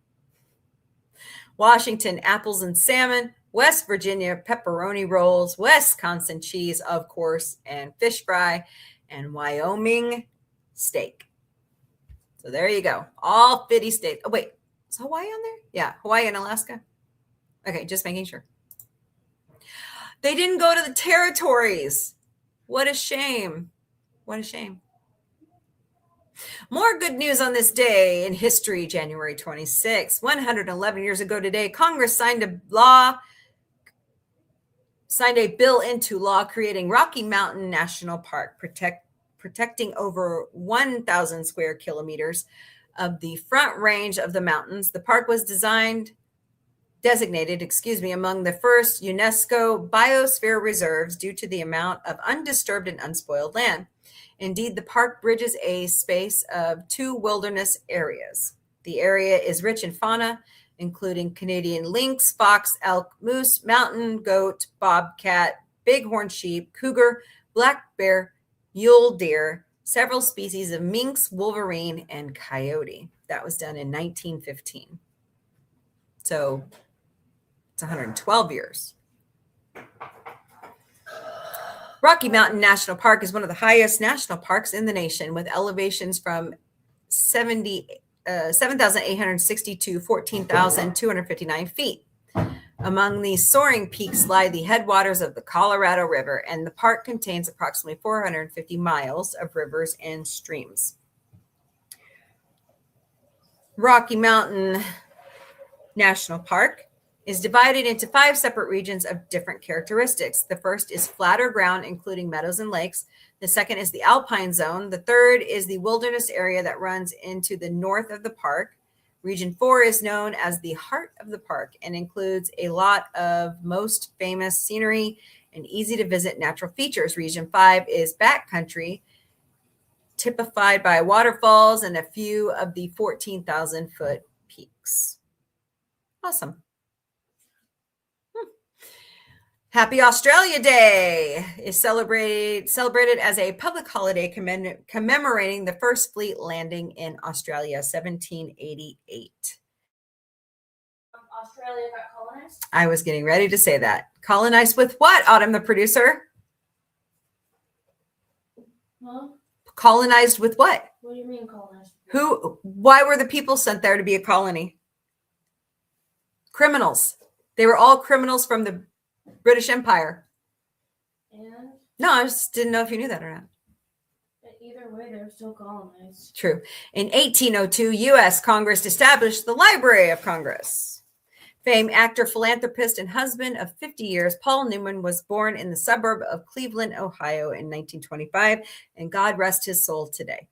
Washington, apples and salmon. West Virginia, pepperoni rolls. Wisconsin, cheese, of course, and fish fry. And Wyoming, steak. So there you go. All 50 states. Oh, wait. Is Hawaii on there? Yeah, Hawaii and Alaska. Okay, just making sure. They didn't go to the territories. What a shame. What a shame. More good news on this day in history, January 26, 111 years ago today, Congress signed a bill into law creating Rocky Mountain National Park, protecting over 1,000 square kilometers of the front range of the mountains. The park was designated among the first UNESCO biosphere reserves due to the amount of undisturbed and unspoiled land. Indeed, the park bridges a space of two wilderness areas. The area is rich in fauna, including Canadian lynx, fox, elk, moose, mountain goat, bobcat, bighorn sheep, cougar, black bear, mule deer, several species of minks, wolverine, and coyote. That was done in 1915. So it's 112 years. Rocky Mountain National Park is one of the highest national parks in the nation, with elevations from 7,860 to 14,259 feet. Among these soaring peaks lie the headwaters of the Colorado River, and the park contains approximately 450 miles of rivers and streams. Rocky Mountain National Park is divided into 5 separate regions of different characteristics. The first is flatter ground, including meadows and lakes. The second is the alpine zone. The third is the wilderness area that runs into the north of the park. Region 4 is known as the heart of the park and includes a lot of most famous scenery and easy to visit natural features. Region 5 is backcountry, typified by waterfalls and a few of the 14,000-foot peaks. Awesome. Happy Australia Day is celebrated as a public holiday commemorating the first fleet landing in Australia, 1788. Australia got colonized? I was getting ready to say that. Colonized with what, Autumn, the producer? Huh? Colonized with what? What do you mean colonized? Why were the people sent there to be a colony? Criminals. They were all criminals from the British Empire. And? No, I just didn't know if you knew that or not. Either way, they're still colonized. True. In 1802, U.S. Congress established the Library of Congress. Famed actor, philanthropist, and husband of 50 years, Paul Newman was born in the suburb of Cleveland, Ohio in 1925, and God rest his soul today.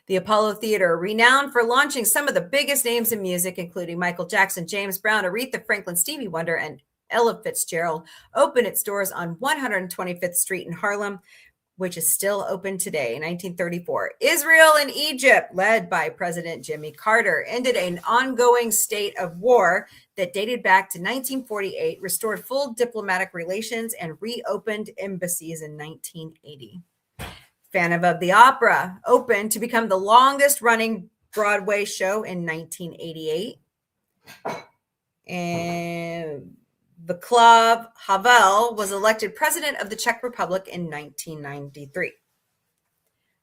The Apollo Theater, renowned for launching some of the biggest names in music, including Michael Jackson, James Brown, Aretha Franklin, Stevie Wonder, and Ella Fitzgerald, opened its doors on 125th Street in Harlem, which is still open today. In 1934, Israel and Egypt, led by President Jimmy Carter, ended an ongoing state of war that dated back to 1948, restored full diplomatic relations, and reopened embassies in 1980. Phantom of the Opera opened to become the longest running Broadway show in 1988. And Václav Havel was elected president of the Czech Republic in 1993.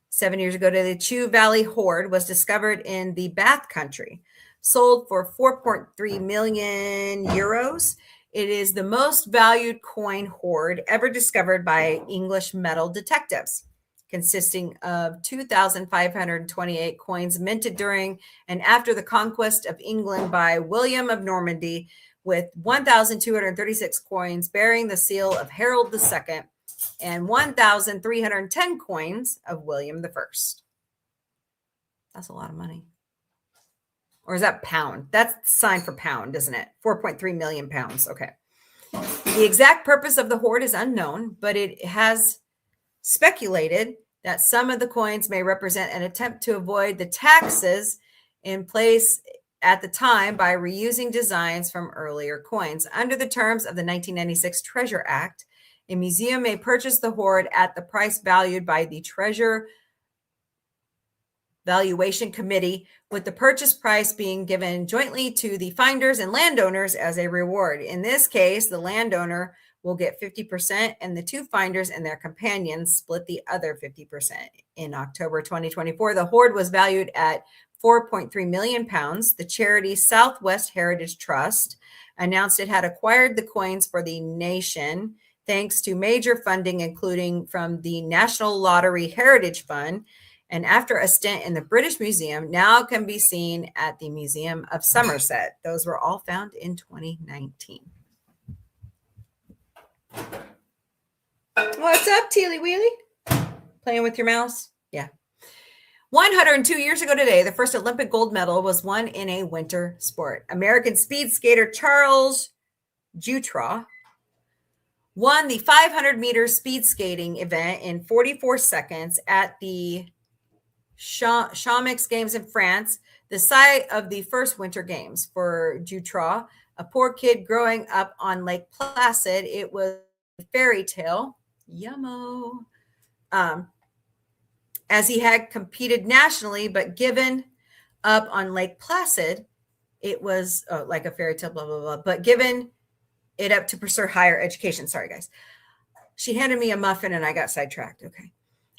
7 years ago, the Chew Valley hoard was discovered in the Bath country, sold for 4.3 million euros. It is the most valued coin hoard ever discovered by English metal detectives, consisting of 2,528 coins minted during and after the conquest of England by William of Normandy, with 1,236 coins bearing the seal of Harold II and 1,310 coins of William I. That's a lot of money. Or is that pound? That's sign for pound, isn't it? 4.3 million pounds. Okay. The exact purpose of the hoard is unknown, but it has speculated that some of the coins may represent an attempt to avoid the taxes in place at the time by reusing designs from earlier coins. Under the terms of the 1996 Treasure Act, a museum may purchase the hoard at the price valued by the Treasure Valuation Committee, with the purchase price being given jointly to the finders and landowners as a reward. In this case, the landowner will get 50%, and the two finders and their companions split the other 50%. In October 2024, the hoard was valued at 4.3 million pounds. The charity Southwest Heritage Trust announced it had acquired the coins for the nation thanks to major funding, including from the National Lottery Heritage Fund, and after a stint in the British Museum, now can be seen at the Museum of Somerset. Those were all found in 2019. What's up, Teely Wheely? Playing with your mouse? Yeah. 102 years ago today, the first Olympic gold medal was won in a winter sport. American speed skater Charles Jutra won the 500-meter speed skating event in 44 seconds at the Chamonix Games in France, the site of the first Winter Games. For Jutra, a poor kid growing up on Lake Placid, it was a fairy tale. Yummo. As he had competed nationally, but given up on Lake Placid, it was like a fairy tale, blah, blah, blah, but given it up to pursue higher education. Sorry, guys. She handed me a muffin and I got sidetracked. Okay.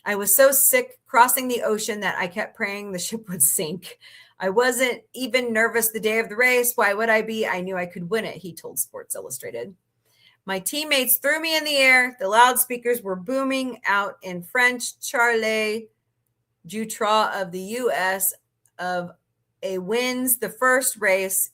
I was so sick crossing the ocean that I kept praying the ship would sink. I wasn't even nervous the day of the race. Why would I be? I knew I could win it, he told Sports Illustrated. My teammates threw me in the air. The loudspeakers were booming out in French. Charles Jutra of the U.S. of A wins the first race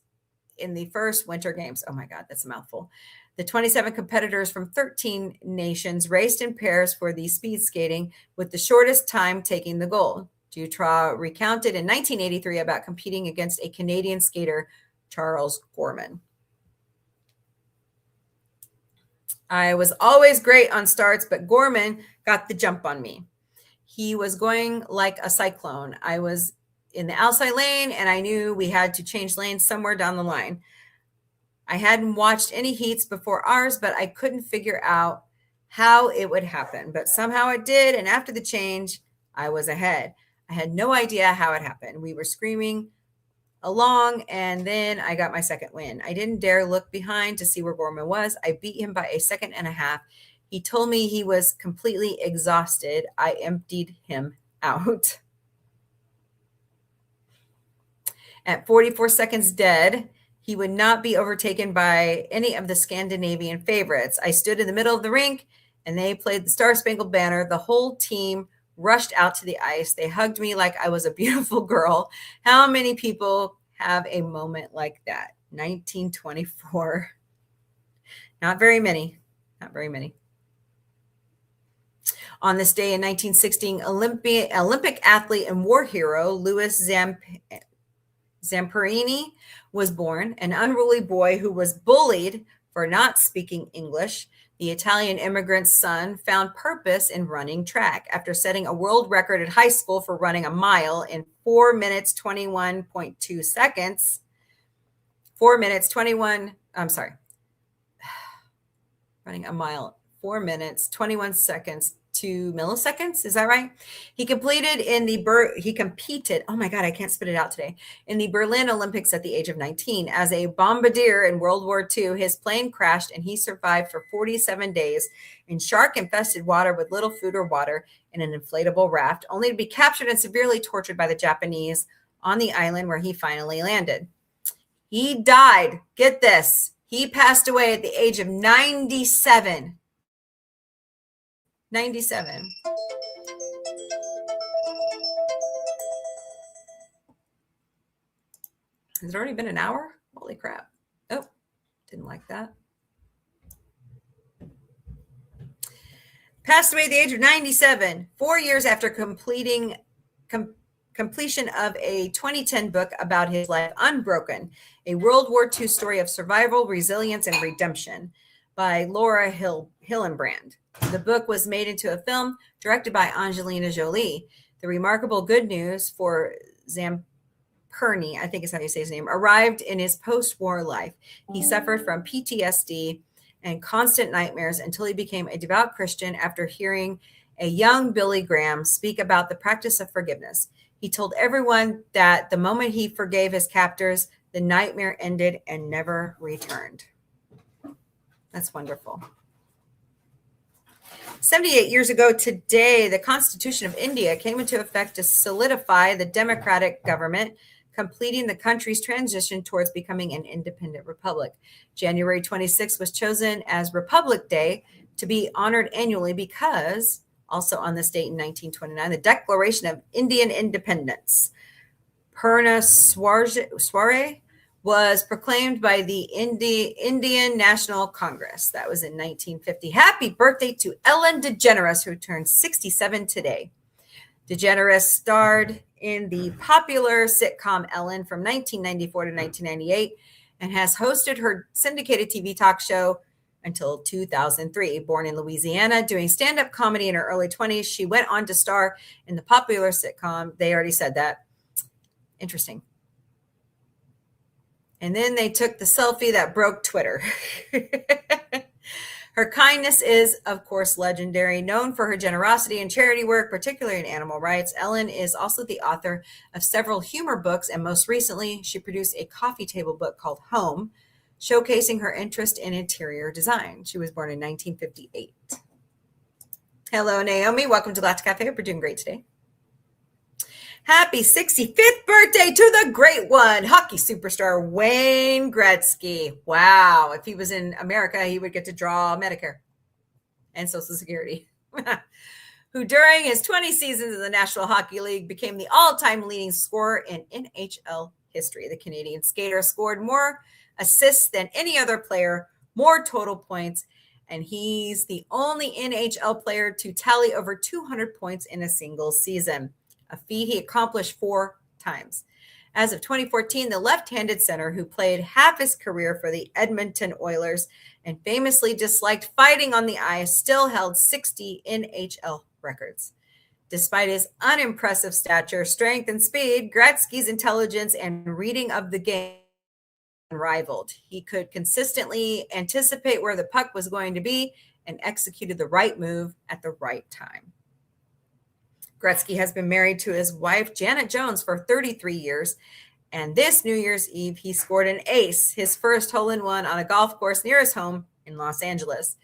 in the first Winter Games. Oh my God, that's a mouthful. The 27 competitors from 13 nations raced in pairs for the speed skating, with the shortest time taking the gold. Jutra recounted in 1983 about competing against a Canadian skater, Charles Gorman. I was always great on starts, but Gorman got the jump on me. He was going like a cyclone. I was in the outside lane, and I knew we had to change lanes somewhere down the line. I hadn't watched any heats before ours, but I couldn't figure out how it would happen. But somehow it did, and after the change, I was ahead. I had no idea how it happened. We were screaming along, and then I got my second win. I didn't dare look behind to see where Gorman was. I beat him by a second and a half. He told me he was completely exhausted. I emptied him out. At 44 seconds dead, he would not be overtaken by any of the Scandinavian favorites. I stood in the middle of the rink, and they played the Star Spangled Banner. The whole team rushed out to the ice. They hugged me like I was a beautiful girl. How many people have a moment like that? 1924. Not very many. Not very many. On this day in 1916, Olympic athlete and war hero Louis Zamperini was born, an unruly boy who was bullied for not speaking English. The Italian immigrant's son found purpose in running track after setting a world record at high school for running a mile in 4 minutes 21.2 seconds. 4 minutes 21, I'm sorry. Running a mile, 4 minutes, 21 seconds, 2 milliseconds. Is that right? He competed, oh my God, I can't spit it out today, in the Berlin Olympics at the age of 19. As a bombardier in World War II, his plane crashed and he survived for 47 days in shark-infested water with little food or water in an inflatable raft, only to be captured and severely tortured by the Japanese on the island where he finally landed. He died. Get this. He passed away at the age of 97. 97. Has it already been an hour? Holy crap. Oh, didn't like that. Passed away at the age of 97, 4 years after completion of a 2010 book about his life, Unbroken, a World War II story of survival, resilience, and redemption by Laura Hillenbrand. The book was made into a film directed by Angelina Jolie. The remarkable good news for Zamperini, I think is how you say his name, arrived in his post-war life. He suffered from PTSD and constant nightmares until he became a devout Christian after hearing a young Billy Graham speak about the practice of forgiveness. He told everyone that the moment he forgave his captors, the nightmare ended and never returned. That's wonderful. 78 years ago today, the Constitution of India came into effect to solidify the democratic government, completing the country's transition towards becoming an independent republic. January 26 was chosen as Republic Day to be honored annually because, also on this date in 1929, the Declaration of Indian Independence, Purna Swaraj, was proclaimed by the Indian National Congress. That was in 1950. Happy birthday to Ellen DeGeneres, who turned 67 today. DeGeneres starred in the popular sitcom Ellen from 1994 to 1998 and has hosted her syndicated TV talk show until 2003. Born in Louisiana, doing stand-up comedy in her early 20s, she went on to star in the popular sitcom. They already said that. Interesting. And then they took the selfie that broke Twitter. Her kindness is, of course, legendary. Known for her generosity and charity work, particularly in animal rights, Ellen is also the author of several humor books, and most recently, she produced a coffee table book called Home, showcasing her interest in interior design. She was born in 1958. Hello, Naomi. Welcome to Galactic Café. Hope you're doing great today. Happy 65th birthday to the great one, hockey superstar Wayne Gretzky. Wow. If he was in America, he would get to draw Medicare and Social Security. Who during his 20 seasons in the National Hockey League became the all-time leading scorer in NHL history. The Canadian skater scored more assists than any other player, more total points, and he's the only NHL player to tally over 200 points in a single season, a feat he accomplished 4 times. As of 2014, the left-handed center who played half his career for the Edmonton Oilers and famously disliked fighting on the ice still held 60 NHL records. Despite his unimpressive stature, strength, and speed, Gretzky's intelligence and reading of the game unrivaled. He could consistently anticipate where the puck was going to be and executed the right move at the right time. Gretzky has been married to his wife, Janet Jones, for 33 years. And this New Year's Eve, he scored an ace, his first hole-in-one on a golf course near his home in Los Angeles.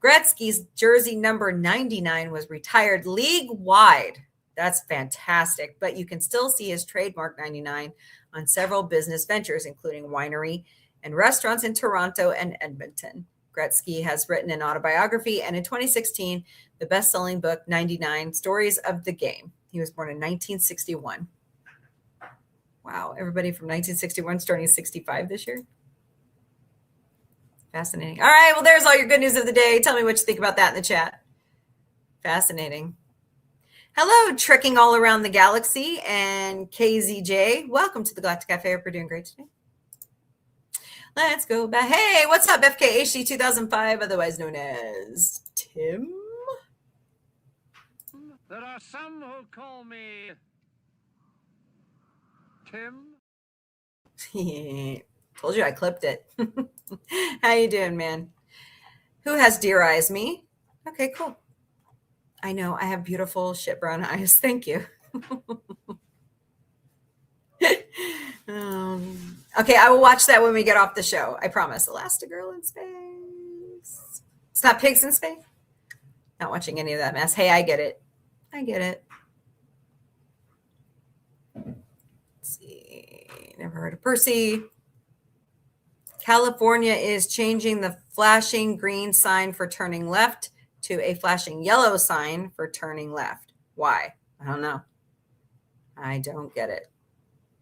Gretzky's jersey number 99 was retired league-wide. That's fantastic. But you can still see his trademark 99 on several business ventures, including winery and restaurants in Toronto and Edmonton. Gretzky has written an autobiography, and in 2016, the best-selling book, 99 Stories of the Game. He was born in 1961. Wow, everybody from 1961 starting 65 this year. Fascinating. All right. Well, there's all your good news of the day. Tell me what you think about that in the chat. Fascinating. Hello, trekking all around the galaxy and KZJ. Welcome to the Galactic Cafe. Hope we're doing great today. Let's go back. Hey, what's up, FKHD 2005, otherwise known as Tim? There are some who call me Tim. Told you I clipped it. How you doing, man? Who has deer eyes? Me? Okay, cool. I know I have beautiful shit brown eyes. Thank you. Okay, I will watch that when we get off the show. I promise. Elastigirl in space. It's not pigs in space. Not watching any of that mess. Hey, I get it. I get it. Let's see. Never heard of Percy. California is changing the flashing green sign for turning left to a flashing yellow sign for turning left. Why? I don't know. I don't get it.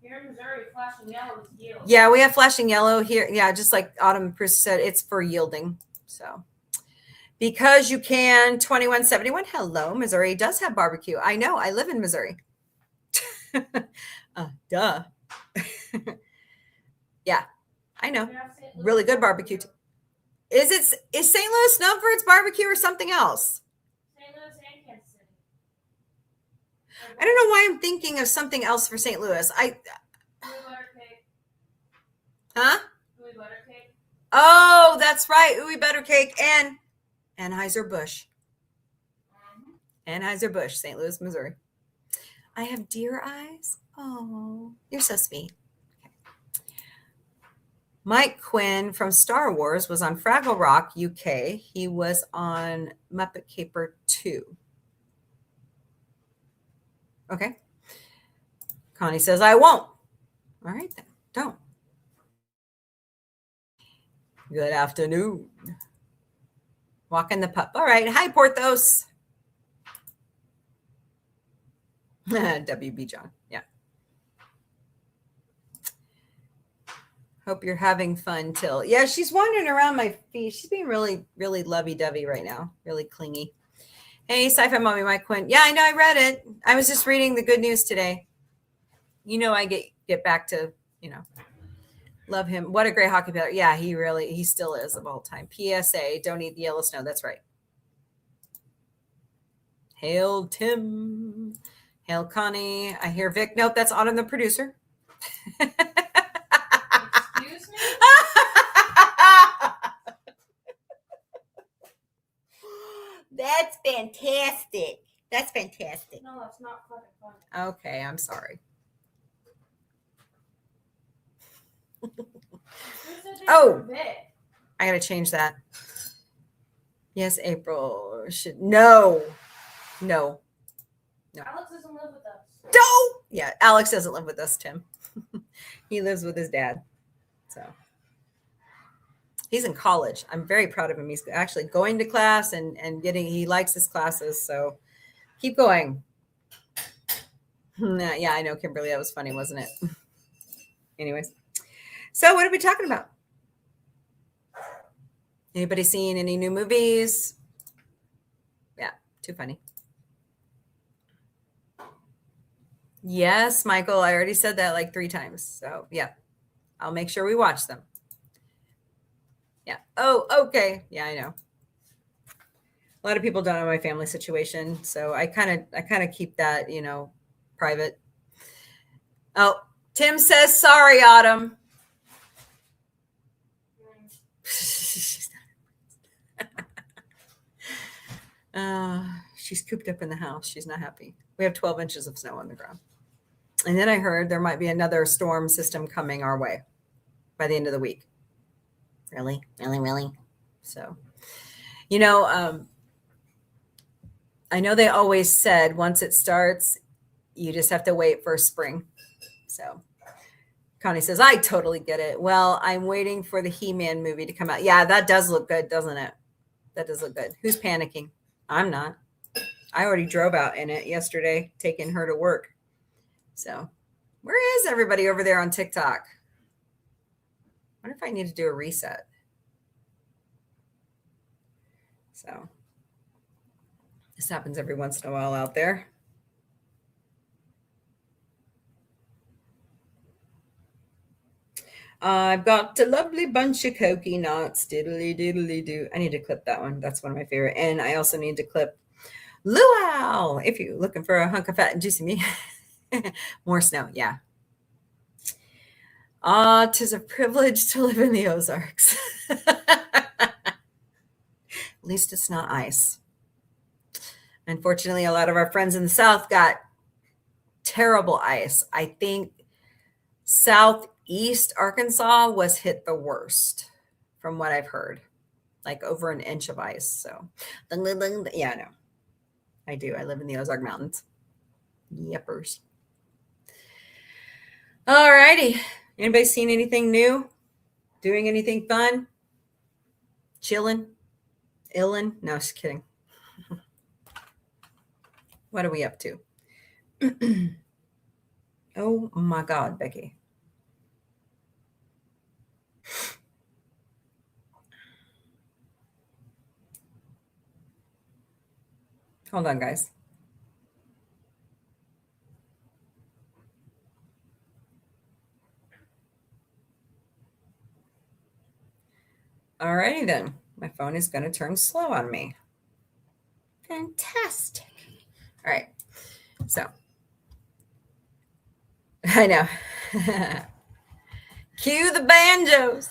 Here in Missouri, flashing yellow is yield. Yeah, we have flashing yellow here. Yeah, just like Autumn Bruce said, it's for yielding. So because you can, 2171. Hello, Missouri does have barbecue. I know. I live in Missouri. Duh. Yeah, I know. Really good barbecue. Is St. Louis known for its barbecue or something else? St. Louis and Kansas City. I don't know why I'm thinking of something else for St. Louis. Gooey butter cake. Huh? Gooey butter cake. Oh, that's right. Ooey butter cake and Anheuser-Busch. Anheuser-Busch, St. Louis, Missouri. I have deer eyes. Oh, you're so sweet. Okay. Mike Quinn from Star Wars was on Fraggle Rock, UK. He was on Muppet Caper 2. Okay. Connie says, I won't. All right, then. Don't. Good afternoon. Walking the pup. All right. Hi, Porthos. WB John. Yeah. Hope you're having fun, Till. Yeah, she's wandering around my feet. She's being really, really lovey-dovey right now. Really clingy. Hey, Sci-Fi Mommy, Mike Quinn. Yeah, I know. I read it. I was just reading the good news today. You know, I get back to, love him. What a great hockey player. Yeah, he still is of all time. PSA, don't eat the yellow snow. That's right. Hail Tim. Hail Connie. I hear Vic. Nope, that's Autumn, the producer. Excuse me? That's fantastic. That's fantastic. No, that's not fucking funny. Okay, I'm sorry. Who said they Oh. were big? I gotta change that. Yes, April. No. Alex doesn't live with us. Don't. Yeah, Alex doesn't live with us, Tim. He lives with his dad. So he's in college. I'm very proud of him. He's actually going to class and he likes his classes. So keep going. Yeah, I know, Kimberly. That was funny, wasn't it? Anyways. So what are we talking about? Anybody seen any new movies? Yeah, too funny. Yes, Michael, I already said that like 3 times. So yeah, I'll make sure we watch them. Yeah. Oh, okay. Yeah, I know. A lot of people don't know my family situation. So I kind of keep that, private. Oh, Tim says, sorry, Autumn. She's cooped up in the house. She's not happy. We have 12 inches of snow on the ground. And then I heard there might be another storm system coming our way by the end of the week. Really? So, I know they always said once it starts, you just have to wait for spring. So Connie says, I totally get it. Well, I'm waiting for the He-Man movie to come out. Yeah, that does look good, doesn't it? That does look good. Who's panicking? I'm not. I already drove out in it yesterday, taking her to work. So where is everybody over there on TikTok? I wonder if I need to do a reset. So this happens every once in a while out there. I've got a lovely bunch of cokie nuts. Diddly diddly do. I need to clip that one. That's one of my favorite. And I also need to clip luau if you're looking for a hunk of fat and juicy meat. More snow. Yeah. Ah, 'tis a privilege to live in the Ozarks. At least it's not ice. Unfortunately, a lot of our friends in the South got terrible ice. I think Southeast Arkansas was hit the worst from what I've heard, like over an inch of ice. So, yeah, I know. I do. I live in the Ozark Mountains. Yippers. All righty. Anybody seen anything new? Doing anything fun? Chilling? Illin? No, just kidding. What are we up to? Oh my God, Becky. Hold on, guys. Alrighty then. My phone is going to turn slow on me. Fantastic. All right. So I know. Cue the banjos.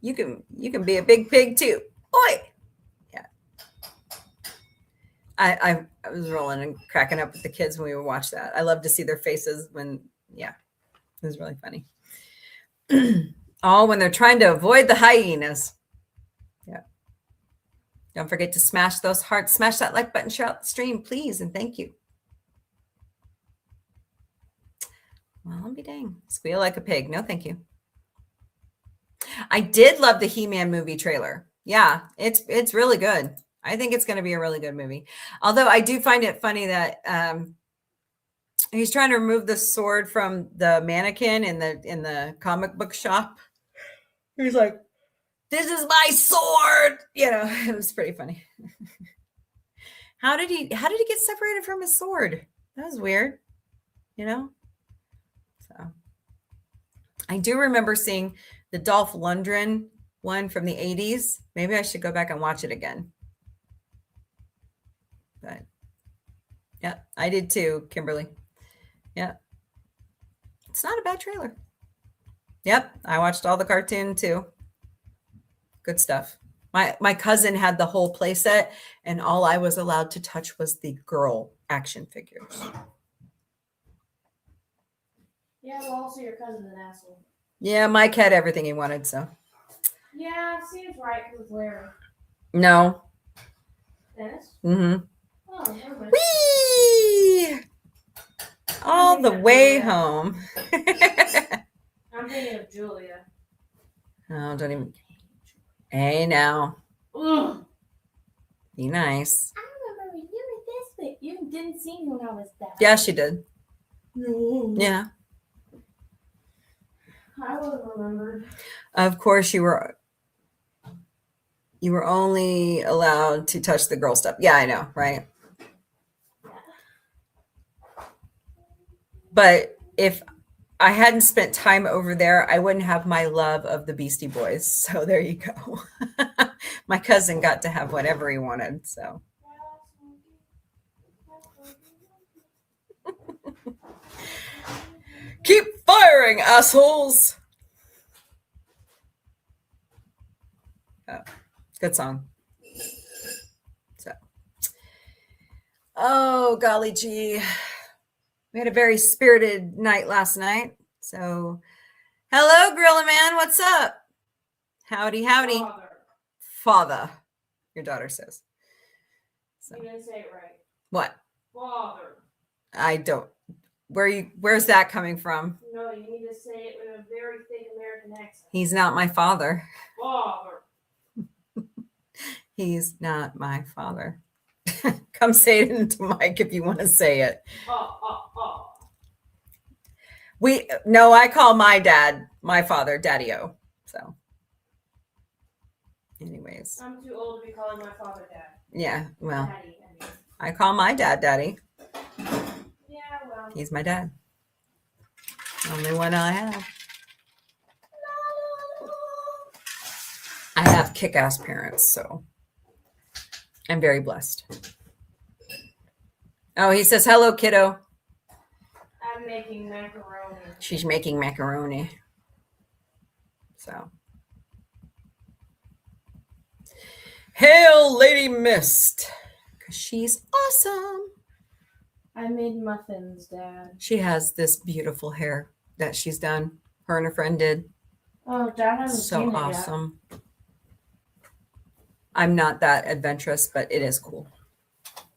You can be a big pig too. Oi. Yeah. I was rolling and cracking up with the kids when we would watch that. I love to see their faces when, yeah, it was really funny. All when they're trying to avoid the hyenas. Yeah. Don't forget to smash those hearts. Smash that like button, share out the stream, please, and thank you. Well, I'll be dang. Squeal like a pig. No, thank you. I did love the He-Man movie trailer. Yeah, it's really good. I think it's going to be a really good movie. Although I do find it funny that he's trying to remove the sword from the mannequin in the comic book shop. He's like, "This is my sword." You know, it was pretty funny. How did he get separated from his sword? That was weird. You know? So I do remember seeing the Dolph Lundgren one from the 80s. Maybe I should go back and watch it again. But yeah, I did too, Kimberly. Yeah. It's not a bad trailer. Yep, I watched all the cartoon too. Good stuff. My cousin had the whole play set, and all I was allowed to touch was the girl action figures. Yeah, well, also your cousin's an asshole. Yeah, Mike had everything he wanted, so. Yeah, seems right with Larry. No. Dennis? Mm-hmm. Oh, never mind. Whee! All the way home. I'm thinking of Julia. Oh, don't even. Hey, now. Ugh. Be nice. I remember when you were this, but you didn't see me when I was that. Yeah, she did. No. Yeah. I wasn't remembered. Of course, you were only allowed to touch the girl stuff. Yeah, I know, right? But if I hadn't spent time over there, I wouldn't have my love of the Beastie Boys. So there you go. My cousin got to have whatever he wanted. So keep firing, assholes. Oh, good song. So, oh, golly gee. We had a very spirited night last night. So, hello, Gorilla Man. What's up? Howdy, howdy. Father, your daughter says. So, You didn't say it right. what? Father. I don't. Where's that coming from? No, you need to say it with a very thick American accent. He's not my father. Father. He's not my father. Come say it into Mike if you want to say it. I call my dad, my father, Daddy-O. So Anyways, I'm too old to be calling my father dad. yeah. Well, Daddy, I mean. I call my dad daddy. Yeah, well. He's my dad. Only one I have. I have kick-ass parents, so I'm very blessed. Oh, he says, hello, kiddo. I'm making macaroni. She's making macaroni. So. Hail, Lady Mist. Because she's awesome. I made muffins, Dad. She has this beautiful hair that she's done. Her and her friend did. Oh, Dad hasn't So seen it awesome. I'm not that adventurous, but it is cool.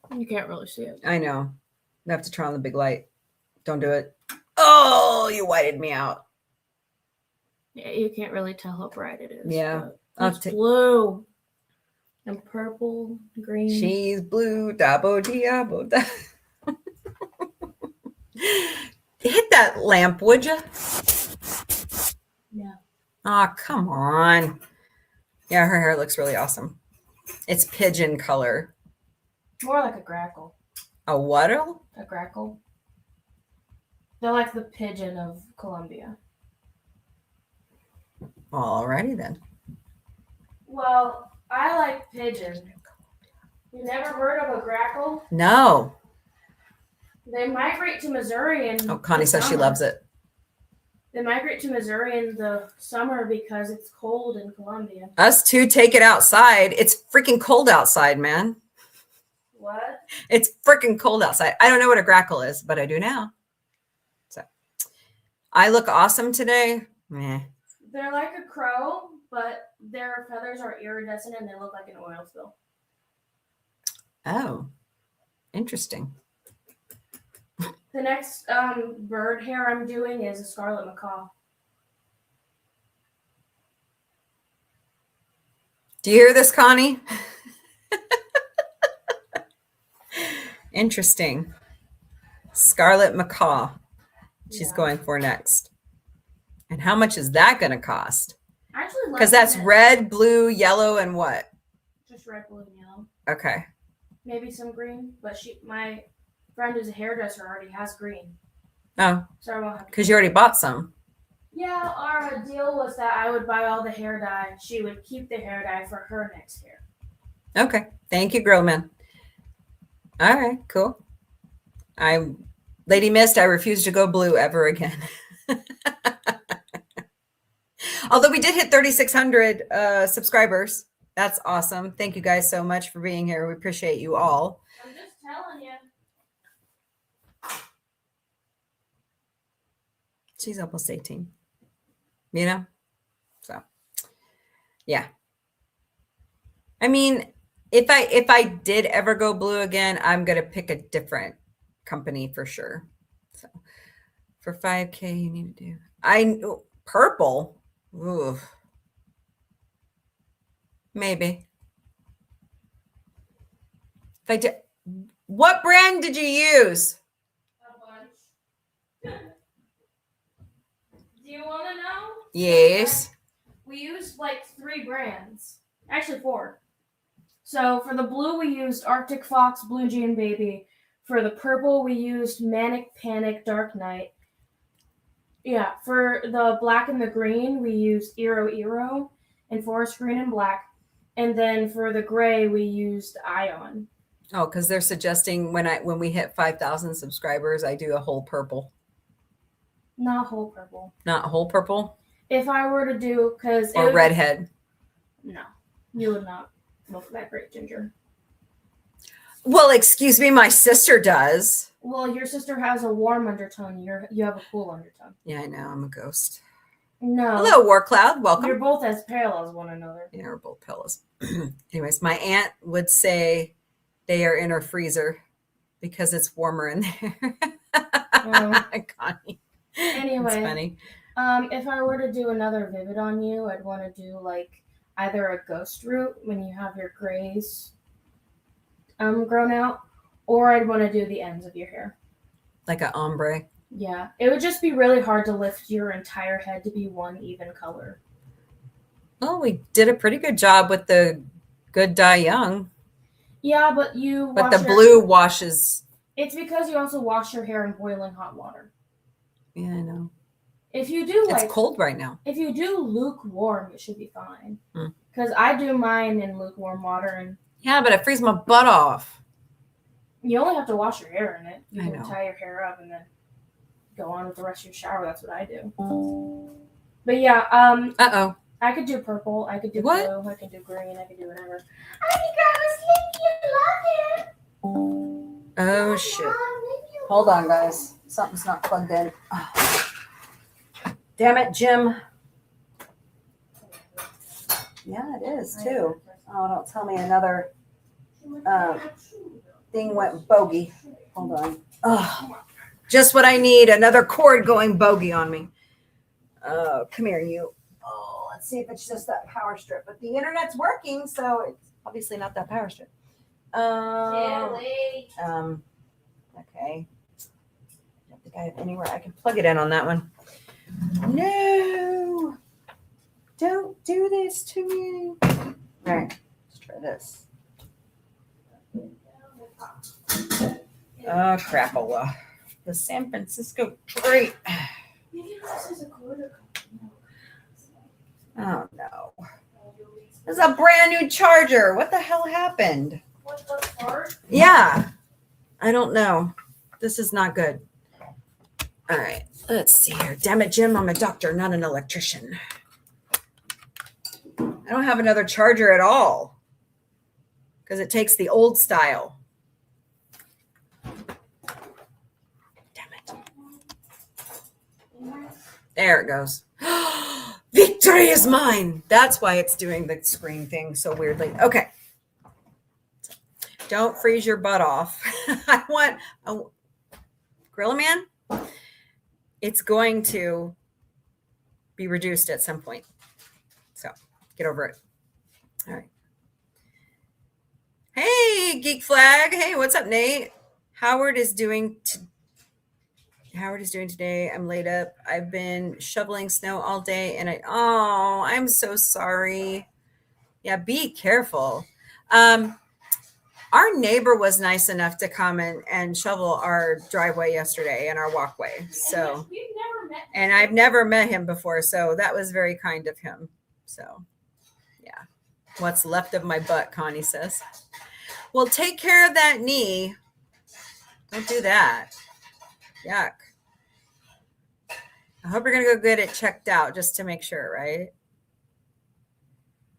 yet. You can't really see it. I know. I have to turn on the big light. Don't do it. Oh, you whited me out. Yeah, you can't really tell how bright it is. Yeah. but It's blue and purple, green. She's blue. Dabo diabo. Hit that lamp, would you? Yeah. Oh, come on. Yeah, her hair looks really awesome. It's pigeon color. More like a grackle. A what? A grackle. They're like the pigeon of Colombia. Alrighty then. Well, I like pigeon. You never heard of a grackle? No. They migrate to Missouri in Oh, Connie the says she summer. loves it. They migrate to Missouri in the summer because it's cold in Colombia. Us two take it outside. It's freaking cold outside, man. What? It's freaking cold outside. I don't know what a grackle is, but I do now. So I look awesome today. Meh. They're like a crow, but their feathers are iridescent and they look like an oil spill. Oh, interesting. The next bird hair I'm doing is a scarlet macaw. Do you hear this, Connie? Interesting. Scarlet macaw. She's Yeah. going for next. And how much is that going to cost? Actually, Because that's red, blue, yellow, and what? Just red, blue, and yellow. Okay. Maybe some green, but my friend who's a hairdresser already has green, Oh, so I won't have to. because you already bought some. Yeah, our deal was that I would buy all the hair dye. She would keep the hair dye for her next hair. Okay. Thank you, girl man. All right, cool. Lady Mist, I refuse to go blue ever again. Although we did hit 3,600 subscribers. That's awesome. Thank you guys so much for being here. We appreciate you all. I'm just telling you. She's almost 18. You know? So, yeah. I mean, if I did ever go blue again, I'm going to pick a different company for sure. So, for 5K, you need to do purple. Ooh. Maybe. If I did, what brand did you use? A bunch. Do you want to know? Yes. We used like 3 brands. Actually 4. So for the blue, we used Arctic Fox, Blue Jean Baby. For the purple, we used Manic, Panic, Dark Knight. Yeah, for the black and the green, we used Eero, and Forest Green and Black. And then for the gray, we used Ion. Oh, because they're suggesting when we hit 5,000 subscribers, I do a whole purple. Not whole purple. Not whole purple? If I were to do, because Or redhead? No, you would not look that great, Ginger. Well, excuse me, my sister does. Well, your sister has a warm undertone. You have a cool undertone. Yeah, I know. I'm a ghost. No. Hello, War Cloud. Welcome. You're both as pale as one another. Yeah, we're both pillows. Anyways, my aunt would say they are in her freezer because it's warmer in there. Connie. Anyway, it's funny. If I were to do another vivid on you, I'd want to do like either a ghost root when you have your grays grown out, or I'd want to do the ends of your hair. Like an ombre. Yeah, it would just be really hard to lift your entire head to be one even color. Well, we did a pretty good job with the good dye young, Yeah, but but the blue washes. It's because you also wash your hair in boiling hot water. Yeah, I know. If you do It's cold right now. if you do lukewarm, it should be fine. Hmm. Because I do mine in lukewarm water, and Yeah, but it frees my butt off. you only have to wash your hair in it. You I can know. tie your hair up and then go on with the rest of your shower. That's what I do. But yeah, Uh-oh. I could do purple. I could do What? blue. I could do green. I could do whatever. I think I was thinking love it. Oh, shit. Hold on, guys. Something's not plugged in. Oh. Damn it, Jim. Yeah, it is, too. Oh, don't tell me another thing went bogey. Hold on. Oh, just what I need. Another cord going bogey on me. Oh, come here, you. Oh, let's see if it's just that power strip. But the internet's working, so it's obviously not that power strip. Okay. I don't think I have anywhere I can plug it in on that one. No. Don't do this to me. All right. Let's try this. Oh, crapola. The San Francisco treat. Oh, no. This is a brand new charger. What the hell happened? Yeah. I don't know. This is not good. All right. Let's see here. Damn it, Jim. I'm a doctor, not an electrician. I don't have another charger at all because it takes the old style. Damn it. There it goes. Victory is mine. That's why it's doing the screen thing so weirdly. Okay. Don't freeze your butt off. I want a Gorilla Man. It's going to be reduced at some point. So get over it. All right. Hey, Geek Flag. Hey, what's up, Nate? Howard is doing today. I'm laid up. I've been shoveling snow all day and I'm so sorry. Yeah, be careful. Our neighbor was nice enough to come and shovel our driveway yesterday and our walkway. So, and I've never met him before. So that was very kind of him. So yeah. What's left of my butt, Connie says. Well, take care of that knee. Don't do that. Yuck. I hope you're going to go get it checked out just to make sure, right?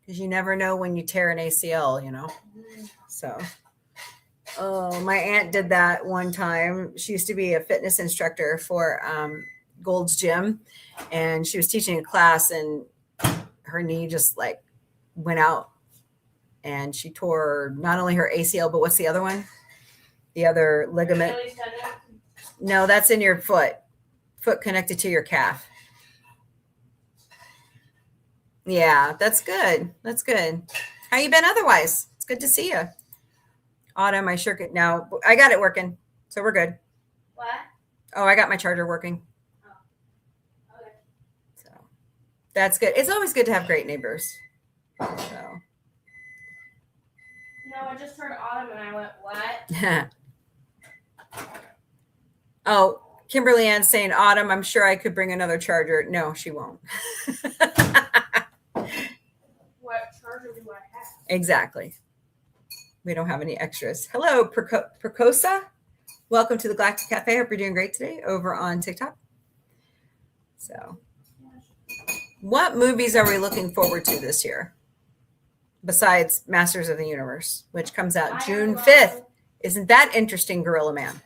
Because you never know when you tear an ACL, you know? So, oh, my aunt did that one time. She used to be a fitness instructor for Gold's Gym, and she was teaching a class, and her knee just like went out, and she tore not only her ACL, but what's the other one? The other ligament. No, that's in your foot connected to your calf. Yeah, that's good. That's good. How you been otherwise? It's good to see you. Autumn, I sure could. Now I got it working, so we're good. What? Oh, I got my charger working. Oh, okay. So that's good. It's always good to have great neighbors. So. No, I just heard Autumn and I went, what? Oh, Kimberly Ann's saying, Autumn, I'm sure I could bring another charger. No, she won't. What charger do I have? Exactly. We don't have any extras. Hello, Percosa. Welcome to the Galactic Cafe. Hope you're doing great today over on TikTok. So, what movies are we looking forward to this year? Besides Masters of the Universe, which comes out June 5th. Isn't that interesting, Gorilla Man?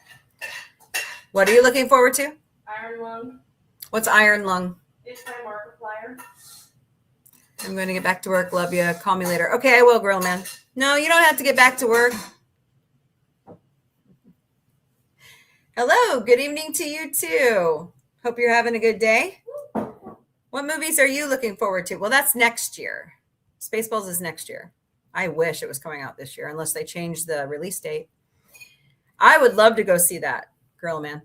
What are you looking forward to? Iron Lung. What's Iron Lung? It's my Markiplier. I'm going to get back to work. Love you. Call me later. Okay, I will, Gorilla Man. No, you don't have to get back to work. Hello. Good evening to you, too. Hope you're having a good day. What movies are you looking forward to? Well, that's next year. Spaceballs is next year. I wish it was coming out this year, unless they change the release date. I would love to go see that, Gorilla Man.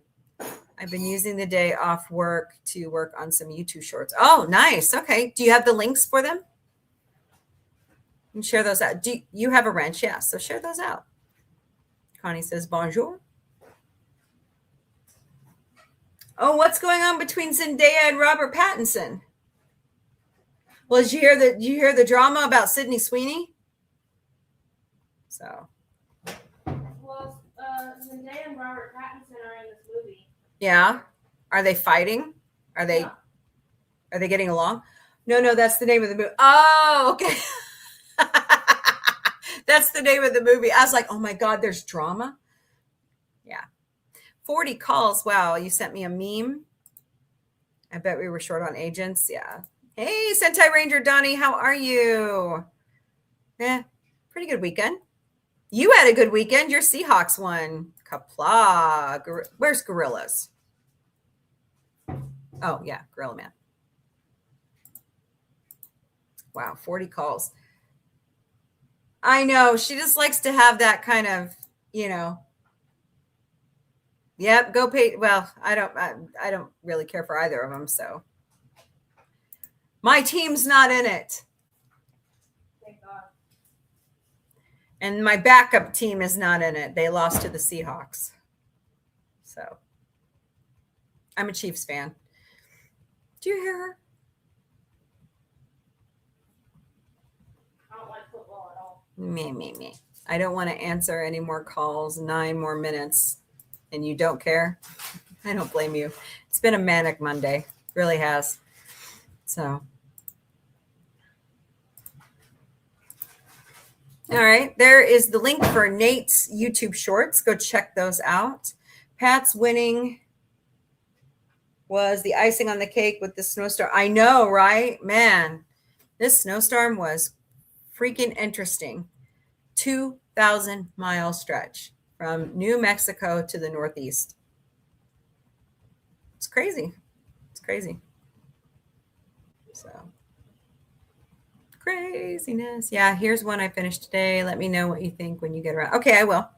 I've been using the day off work to work on some YouTube shorts. Oh, nice. Okay. Do you have the links for them? And share those out. Do you have a wrench? Yeah, so share those out. Connie says bonjour. Oh, what's going on between Zendaya and Robert Pattinson? Well, did you hear the drama about Sydney Sweeney? So Well, Zendaya and Robert Pattinson are in this movie. yeah. Are they fighting? Are they getting along? No, that's the name of the movie. Oh, okay. That's the name of the movie. I was like, oh my God, there's drama. Yeah. 40 calls. Wow, you sent me a meme. I bet we were short on agents. Yeah. Hey, Sentai Ranger Donnie, how are you? Pretty good weekend. You had a good weekend. Your Seahawks won. Kapla. Where's Gorillas? Oh, yeah, Gorilla Man. Wow, 40 calls. I know. She just likes to have that kind of, Yep, go pay. Well, I don't really care for either of them, so my team's not in it. Thank God. And my backup team is not in it. They lost to the Seahawks. So I'm a Chiefs fan. Do you hear her? I don't like football at all. Me. I don't want to answer any more calls. 9 more minutes. And you don't care? I don't blame you. It's been a manic Monday. It really has. So. All right. There is the link for Nate's YouTube shorts. Go check those out. Pat's winning was the icing on the cake with the snowstorm. I know, right? Man, this snowstorm was freaking interesting. 2,000-mile stretch from New Mexico to the Northeast. It's crazy. It's crazy. So craziness. Yeah, here's one I finished today. Let me know what you think when you get around. Okay, I will.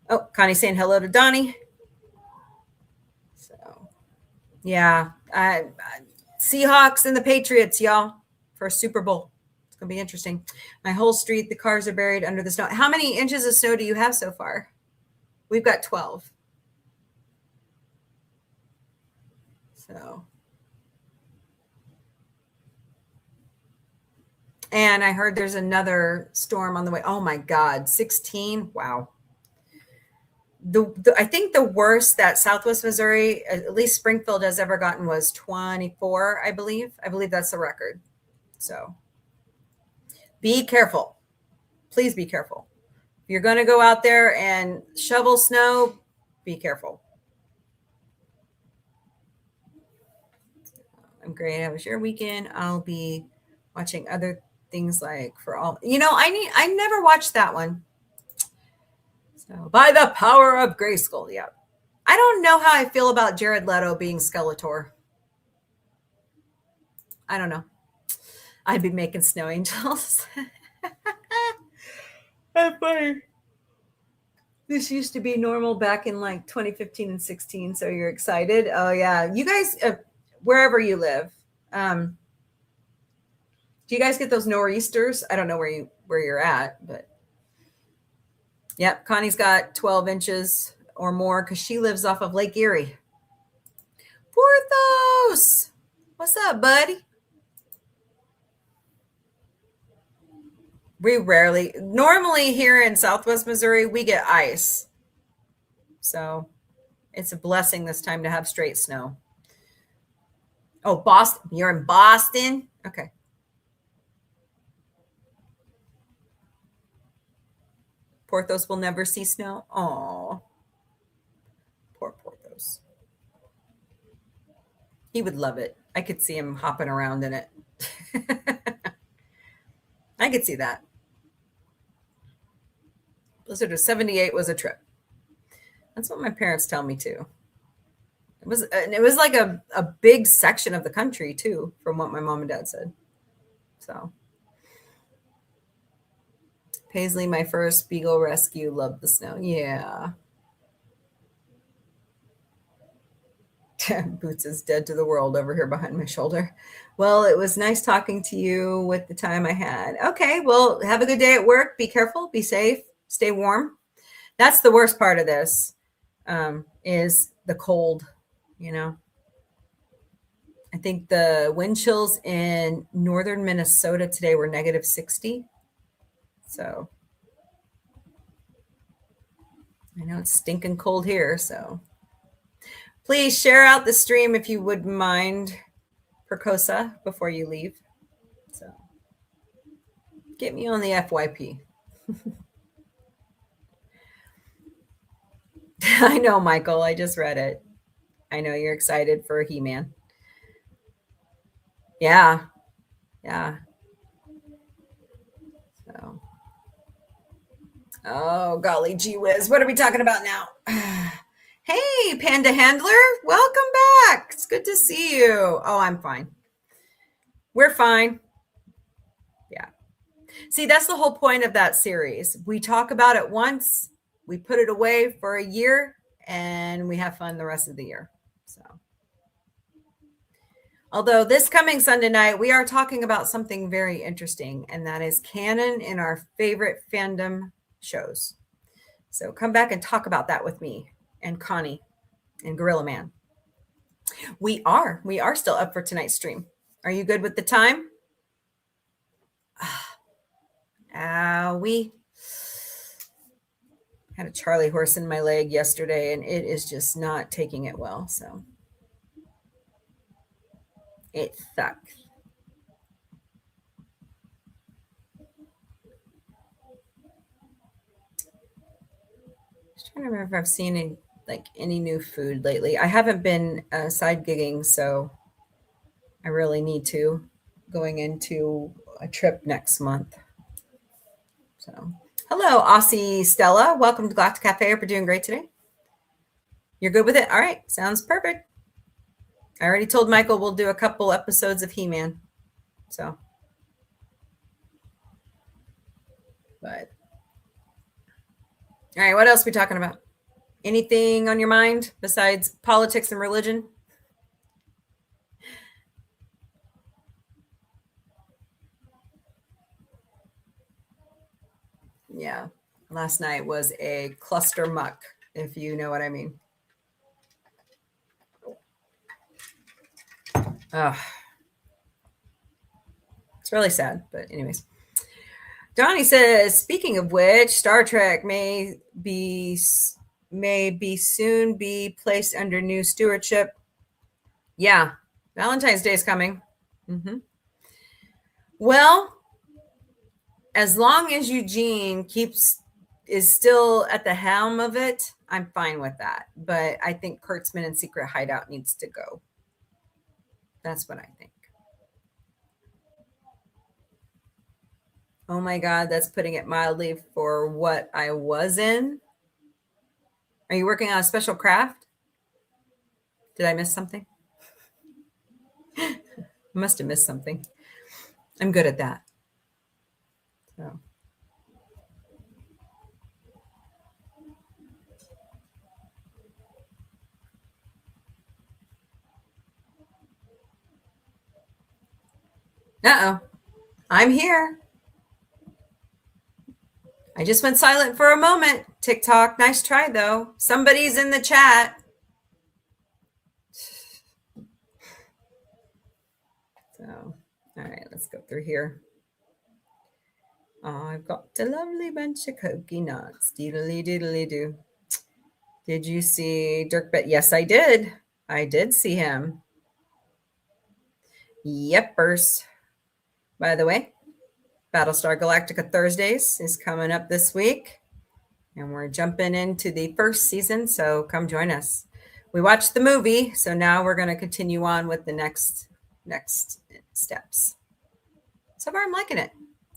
Oh, Connie's saying hello to Donnie. So, yeah, Seahawks and the Patriots, y'all, for a Super Bowl. It's going to be interesting. My whole street, the cars are buried under the snow. How many inches of snow do you have so far? We've got 12. So, and I heard there's another storm on the way. Oh my God, 16. Wow. I think the worst that Southwest Missouri, at least Springfield, has ever gotten was 24, I believe. I believe that's the record. So be careful. Please be careful. If you're going to go out there and shovel snow, be careful. I'm great. How was your weekend? I'll be watching other things like for all. I never watched that one. So, by the power of Grayskull. Yeah. I don't know how I feel about Jared Leto being Skeletor. I don't know. I'd be making snow angels. That's funny. This used to be normal back in like 2015 and 16. So you're excited. Oh yeah. You guys, wherever you live, do you guys get those nor'easters? I don't know where you're at, but yep. Connie's got 12 inches or more because she lives off of Lake Erie. Porthos, what's up, buddy? We normally here in Southwest Missouri, we get ice. So it's a blessing this time to have straight snow. Oh, Boston. You're in Boston? Okay. Porthos will never see snow. Oh, poor Porthos. He would love it. I could see him hopping around in it. I could see that. Blizzard of 78 was a trip. That's what my parents tell me too. It was like a big section of the country too, from what my mom and dad said. So Paisley, my first beagle rescue, loved the snow. Yeah. Boots is dead to the world over here behind my shoulder. Well, it was nice talking to you with the time I had. Okay, well, have a good day at work. Be careful, be safe, stay warm. That's the worst part of this, is the cold, you know. I think the wind chills in northern Minnesota today were negative 60. So I know it's stinking cold here, so please share out the stream if you wouldn't mind, Percosa, before you leave. So get me on the FYP. I know, Michael. I just read it. I know you're excited for He-Man. Yeah. Yeah. So. Oh, golly gee whiz. What are we talking about now? Hey, Panda Handler. Welcome back. It's good to see you. Oh, I'm fine. We're fine. Yeah. See, that's the whole point of that series. We talk about it once, we put it away for a year, and we have fun the rest of the year. So, although this coming Sunday night, we are talking about something very interesting, and that is canon in our favorite fandom shows. So come back and talk about that with me and Connie and Gorilla Man. We are still up for tonight's stream. Are you good with the time? We had a Charlie horse in my leg yesterday, and it is just not taking it well. So it sucks. Just trying to remember if I've seen any new food lately. I haven't been side gigging, so I really need to, going into a trip next month. So, hello, Aussie Stella. Welcome to Galactic Café. Hope you're doing great today. You're good with it? All right. Sounds perfect. I already told Michael we'll do a couple episodes of He-Man. So, but, all right. What else are we talking about? Anything on your mind besides politics and religion? Yeah. Last night was a cluster muck, if you know what I mean. It's really sad, but anyways. Donnie says, speaking of which, Star Trek may soon be placed under new stewardship. Yeah, Valentine's Day is coming. Mm-hmm. Well, as long as Eugene is still at the helm of it, I'm fine with that. But I think Kurtzman and Secret Hideout needs to go. That's what I think. Oh my God, that's putting it mildly for what I was in. Are you working on a special craft? Did I miss something? I must have missed something. I'm good at that. So. Uh-oh. I'm here. I just went silent for a moment. TikTok, nice try though. Somebody's in the chat. So, all right, let's go through here. I've got a lovely bunch of coconut nuts. Doodly doodly doo. Did you see Dirk Bet? Yes, I did. I did see him. Yepers. By the way, Battlestar Galactica Thursdays is coming up this week, and we're jumping into the first season, so come join us. We watched the movie, so now we're going to continue on with the next steps. So far, I'm liking it.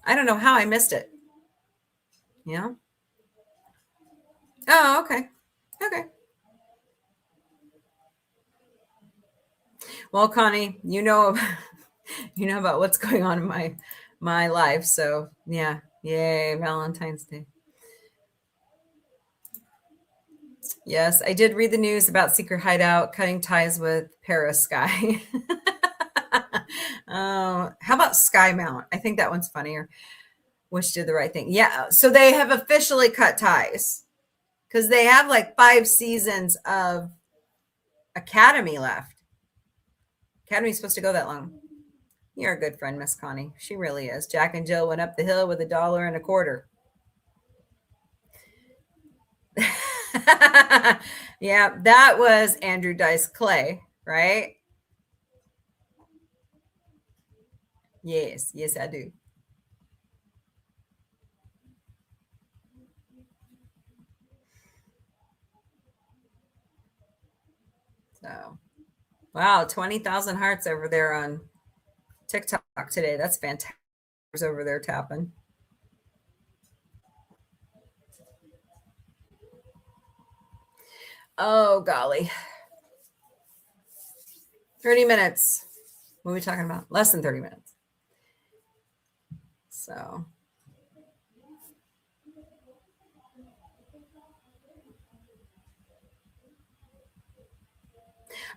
I don't know how I missed it. Yeah. Oh, okay. Okay. Well, Connie, you know about what's going on in my life. So yeah, yay, Valentine's Day. Yes, I did read the news about Secret Hideout cutting ties with Paris Sky. How about Sky Mount? I think that one's funnier. Which did the right thing. Yeah. So they have officially cut ties because they have like 5 seasons of Academy left. Academy's supposed to go that long. You're a good friend, Miss Connie. She really is. Jack and Jill went up the hill with $1.25. Yeah, that was Andrew Dice Clay, right? Yes, I do. So, wow, 20,000 hearts over there on TikTok today. That's fantastic. Over there tapping. Oh, golly. 30 minutes. What are we talking about? Less than 30 minutes. So.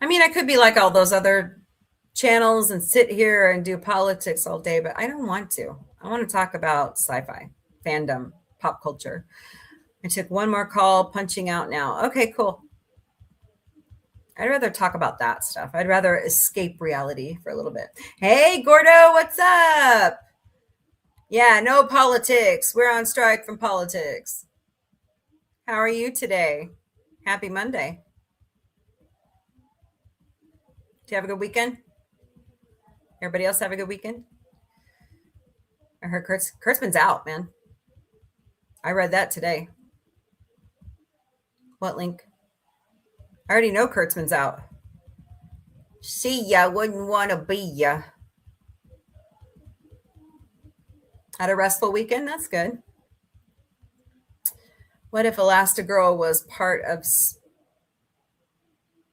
I mean, I could be like all those other channels and sit here and do politics all day, but I don't want to. I want to talk about sci-fi, fandom, pop culture. I took one more call, punching out now. Okay, cool. I'd rather talk about that stuff. I'd rather escape reality for a little bit. Hey, Gordo, what's up? Yeah, no politics. We're on strike from politics. How are you today? Happy Monday. Do you have a good weekend? Everybody else have a good weekend? I heard Kurtzman's out, man. I read that today. What link? I already know Kurtzman's out. See ya, wouldn't want to be ya. Had a restful weekend? That's good. What if Elastigirl was part of...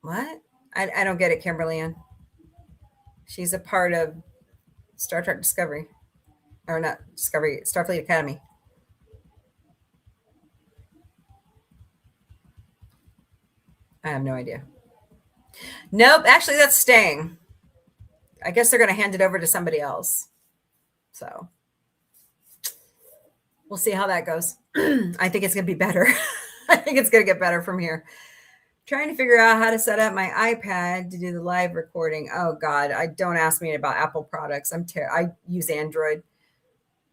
What? I don't get it, Kimberly Ann. She's a part of Star Trek Discovery. Or not Discovery, Starfleet Academy. I have no idea. Nope, actually that's staying. I guess they're going to hand it over to somebody else. So we'll see how that goes. I think it's going to be better. I think it's going to get better from here. Trying to figure out how to set up my iPad to do the live recording. Oh God, don't ask me about Apple products. I use Android.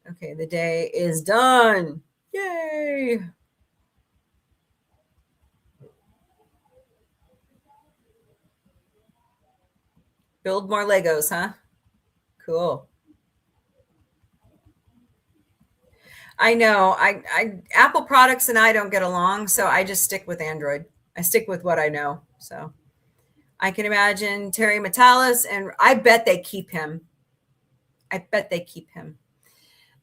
Okay, the day is done. Yay. Build more Legos, huh? Cool. I know. I Apple products and I don't get along, so I just stick with Android. I stick with what I know. So I can imagine Terry Metalis, and I bet they keep him. Terry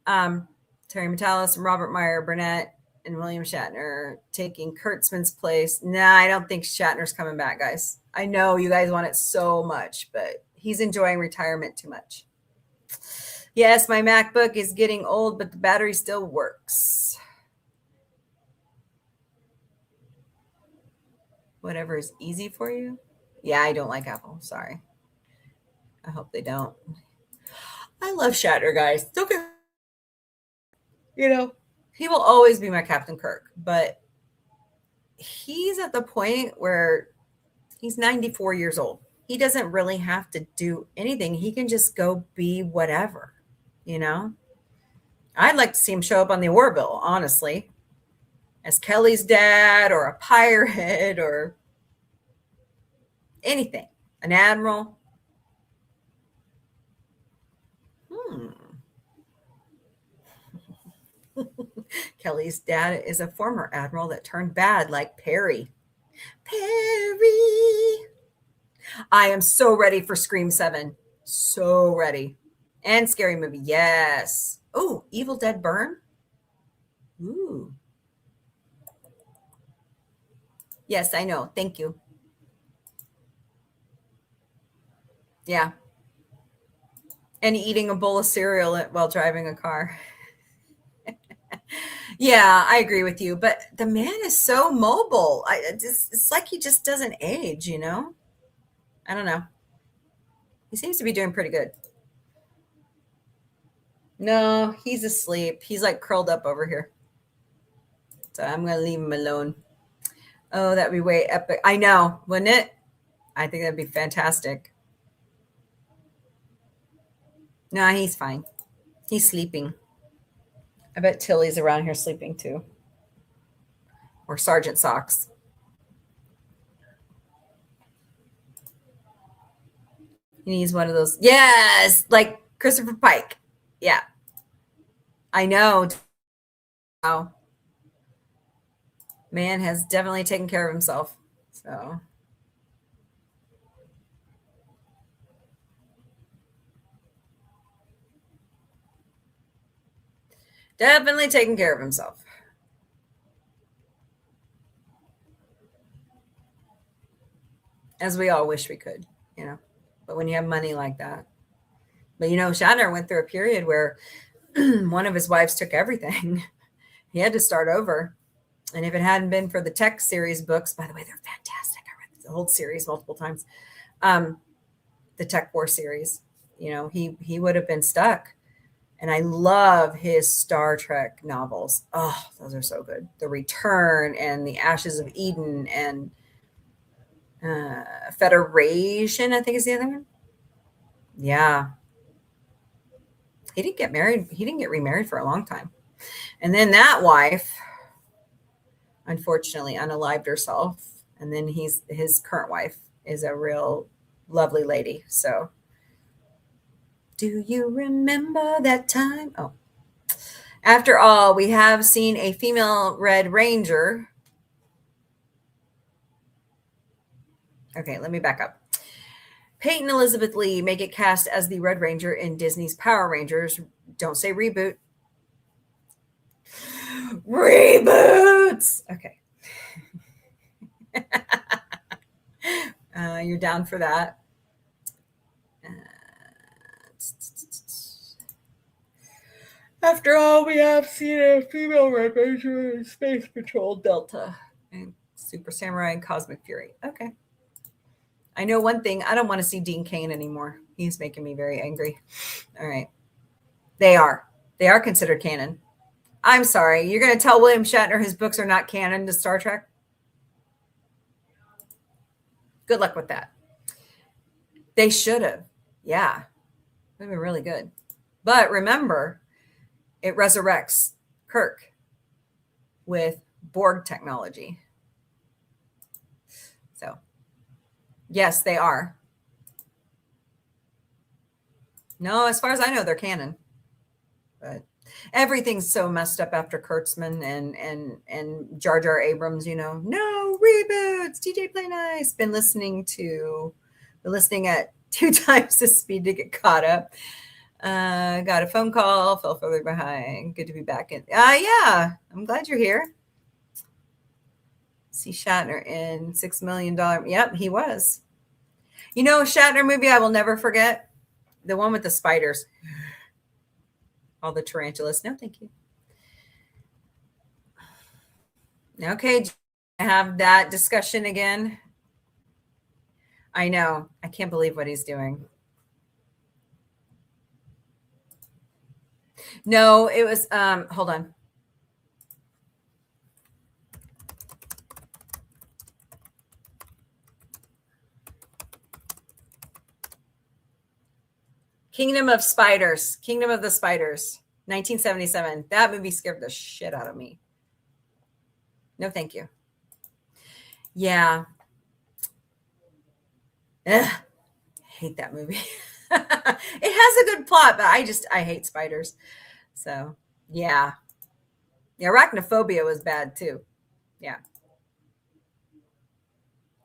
Metalis and Robert Meyer Burnett and William Shatner taking Kurtzman's place. Nah, I don't think Shatner's coming back, guys. I know you guys want it so much, but he's enjoying retirement too much. Yes, my MacBook is getting old, but the battery still works. Whatever is easy for you. Yeah, I don't like Apple. Sorry. I hope they don't. I love Shatner, guys. Don't get, he will always be my Captain Kirk, but he's at the point where he's 94 years old. He doesn't really have to do anything. He can just go be whatever, I'd like to see him show up on the Orville, honestly, as Kelly's dad or a pirate or anything, an admiral. Kelly's dad is a former admiral that turned bad, like Perry. I am so ready for Scream 7. So ready. And Scary Movie. Yes. Oh, Evil Dead Burn. Ooh. Yes, I know. Thank you. Yeah. And eating a bowl of cereal while driving a car. Yeah, I agree with you. But the man is so mobile. It's like he just doesn't age, you know? I don't know. He seems to be doing pretty good. No, he's asleep. He's like curled up over here. So I'm going to leave him alone. Oh, that'd be way epic. I know, wouldn't it? I think that'd be fantastic. No, he's fine. He's sleeping. I bet Tilly's around here sleeping too. Or Sergeant Socks. He needs one of those. Yes, like Christopher Pike. Yeah. I know. Wow. Man has definitely taken care of himself. So definitely taking care of himself. As we all wish we could, you know. But when you have money like that. But you know, Shatner went through a period where one of his wives took everything. He had to start over. And if it hadn't been for the Tech series books, by the way, they're fantastic. I read the whole series multiple times. The Tech War series, you know, he would have been stuck. And I love his Star Trek novels. Oh, those are so good. The Return and The Ashes of Eden and Federation, I think is the other one. Yeah. He didn't get married. He didn't get remarried for a long time. And then that wife, unfortunately, unalived herself. And then his current wife is a real lovely lady. So, do you remember that time? Oh, after all, we have seen a female Red Ranger. Okay, let me back up. Peyton Elizabeth Lee may get cast as the Red Ranger in Disney's Power Rangers. Don't say reboot. Reboots. Okay. You're down for that. After all, we have seen a female Red Ranger in Space Patrol Delta and Super Samurai and Cosmic Fury. Okay. I know one thing. I don't want to see Dean Cain anymore. He's making me very angry. All right. They are considered canon. I'm sorry. You're going to tell William Shatner his books are not canon to Star Trek? Good luck with that. They should have. Yeah. It would have been really good. But remember, it resurrects Kirk with Borg technology. So, yes, they are. No, as far as I know, they're canon. But everything's so messed up after Kurtzman and Jar Jar Abrams, you know. No reboots. TJ Play Nice. Been listening at 2 times the speed to get caught up. Got a phone call, fell further behind. Good to be back in. Yeah, I'm glad you're here. See Shatner in $6 Million. Yep, he was. You know, Shatner movie I will never forget? The one with the spiders. All the tarantulas. No, thank you. Okay, have that discussion again. I know. I can't believe what he's doing. No, it was, hold on. Kingdom of Spiders. Kingdom of the Spiders. 1977. That movie scared the shit out of me. No, thank you. Yeah. Ugh, hate that movie. It has a good plot, but I hate spiders. So, yeah. The arachnophobia was bad too. Yeah.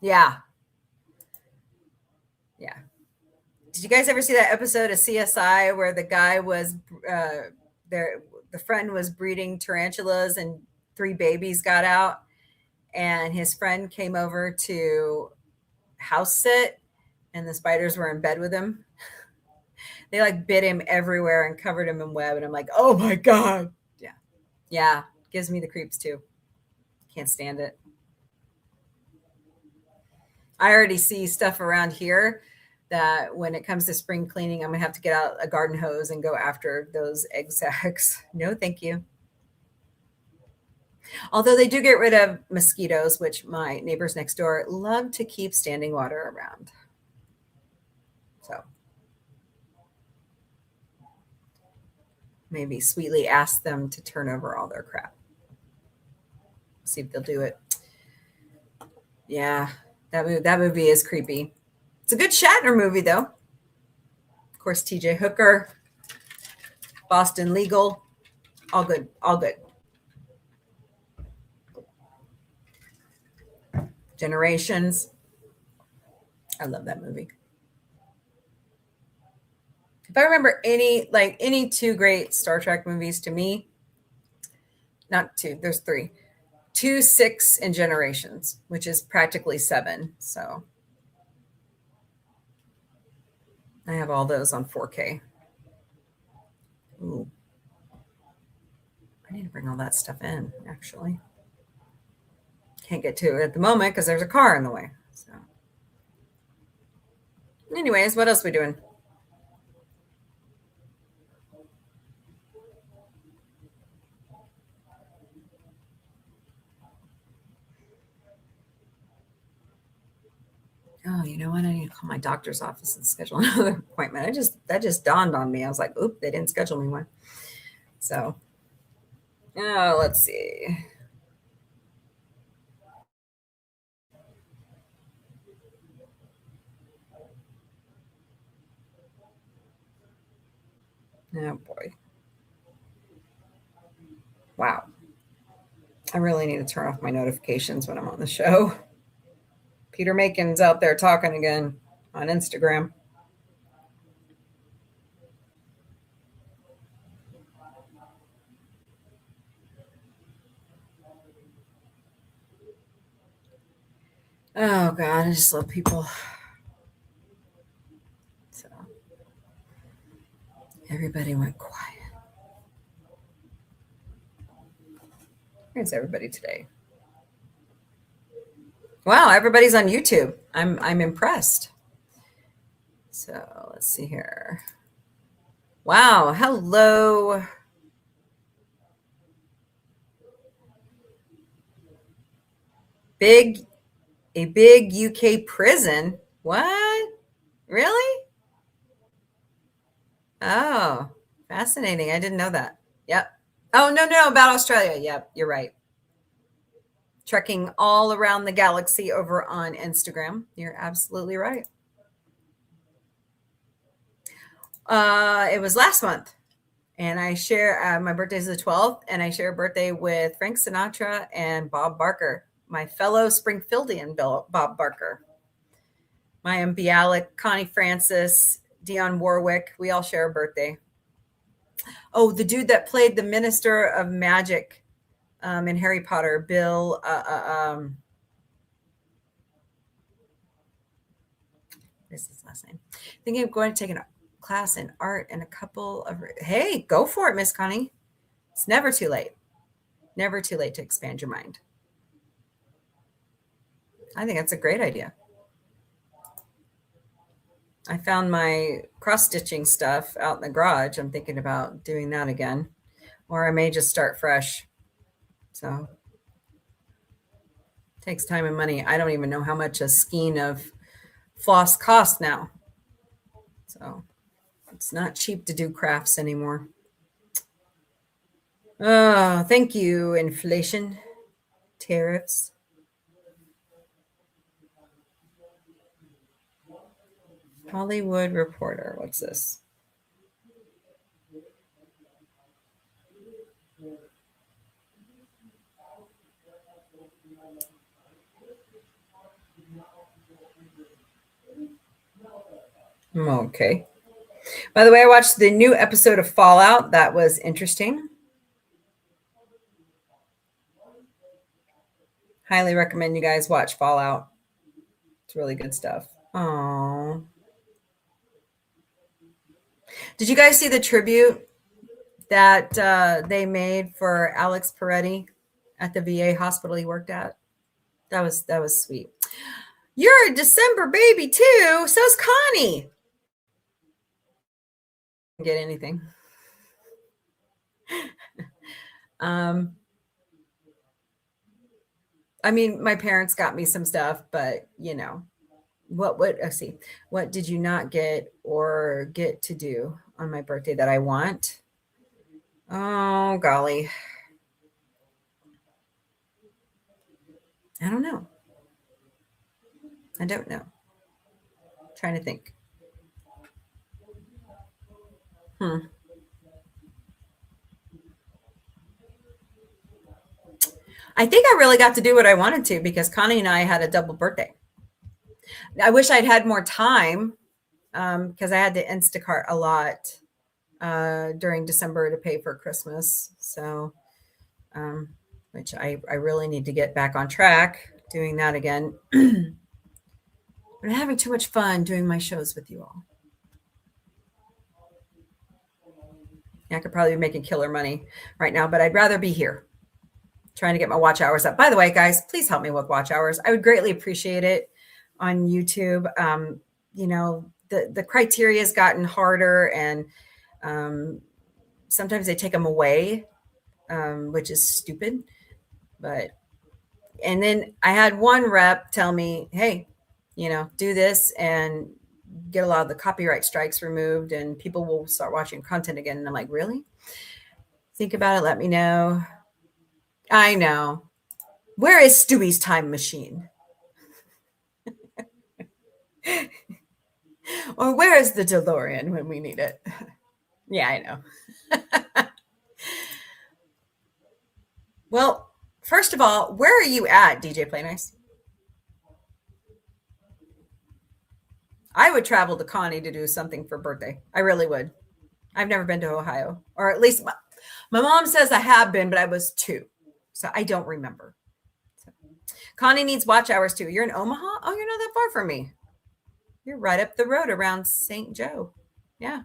Yeah. Yeah. Did you guys ever see that episode of CSI where the guy was the friend was breeding tarantulas and 3 babies got out and his friend came over to house sit and the spiders were in bed with him? They like bit him everywhere and covered him in web. And I'm like, oh my God. Yeah. Yeah. Gives me the creeps too. Can't stand it. I already see stuff around here that when it comes to spring cleaning, I'm going to have to get out a garden hose and go after those egg sacs. No, thank you. Although they do get rid of mosquitoes, which my neighbors next door love to keep standing water around. So maybe sweetly ask them to turn over all their crap. See if they'll do it. Yeah, that movie is creepy. It's a good Shatner movie, though. Of course, T.J. Hooker, Boston Legal, all good, all good. Generations. I love that movie. If I remember any two great Star Trek movies to me, not two, there's three. 2, 6, and Generations, which is practically 7. So I have all those on 4K. Ooh. I need to bring all that stuff in, actually. Can't get to it at the moment because there's a car in the way. So anyways, what else are we doing? Oh, you know what? I need to call my doctor's office and schedule another appointment. That just dawned on me. I was like, oop, they didn't schedule me one. So, let's see. Oh boy. Wow. I really need to turn off my notifications when I'm on the show. Peter Macon's out there talking again on Instagram. Oh God, I just love people. So everybody went quiet. Where's everybody today? Wow, everybody's on YouTube. I'm impressed. So let's see here. Wow, hello. A big UK prison. What? Really? Oh, fascinating. I didn't know that. Yep. Oh, no, about Australia. Yep, you're right. Trekking all around the galaxy over on Instagram. You're absolutely right. It was last month, and I share my birthday's the 12th, and I share a birthday with Frank Sinatra and Bob Barker, my fellow Springfieldian Bob Barker. Mayim Bialik, Connie Francis, Dionne Warwick. We all share a birthday. Oh, the dude that played the Minister of Magic in Harry Potter, Bill. This is his last name. Thinking of going to take a class in art and a couple of. Hey, go for it, Miss Connie. It's never too late. Never too late to expand your mind. I think that's a great idea. I found my cross-stitching stuff out in the garage. I'm thinking about doing that again, or I may just start fresh. So it takes time and money. I don't even know how much a skein of floss costs now. So it's not cheap to do crafts anymore. Oh, thank you, inflation, tariffs. Hollywood Reporter. What's this? Okay. By the way, I watched the new episode of Fallout. That was interesting. Highly recommend you guys watch Fallout. It's really good stuff. Oh. Did you guys see the tribute that they made for Alex Peretti at the VA hospital he worked at. That was sweet. You're a December baby too. So's Connie. Get anything. I mean, my parents got me some stuff, but you know, let's see. What did you not get or get to do on my birthday that I want? Oh, golly. I don't know. I don't know. Trying to think. I think I really got to do what I wanted to because Connie and I had a double birthday. I wish I'd had more time because I had to Instacart a lot during December to pay for Christmas. So, which I really need to get back on track doing that again. But I'm having too much fun doing my shows with you all. Yeah, I could probably be making killer money right now, but I'd rather be here trying to get my watch hours up. By the way, guys, please help me with watch hours. I would greatly appreciate it on YouTube. You know, the criteria has gotten harder and sometimes they take them away, which is stupid. And then I had one rep tell me, hey, you know, do this and get a lot of the copyright strikes removed and people will start watching content again. And I'm like, really? Think about it. Let me know. I know. Where is Stewie's time machine? Or where is the DeLorean when we need it? Yeah, I know. Well, first of all, where are you at, DJ Play Nice? I would travel to Connie to do something for birthday. I really would. I've never been to Ohio, or at least my mom says I have been, but I was 2. So I don't remember. So, Connie needs watch hours too. You're in Omaha? Oh, you're not that far from me. You're right up the road around St. Joe. Yeah.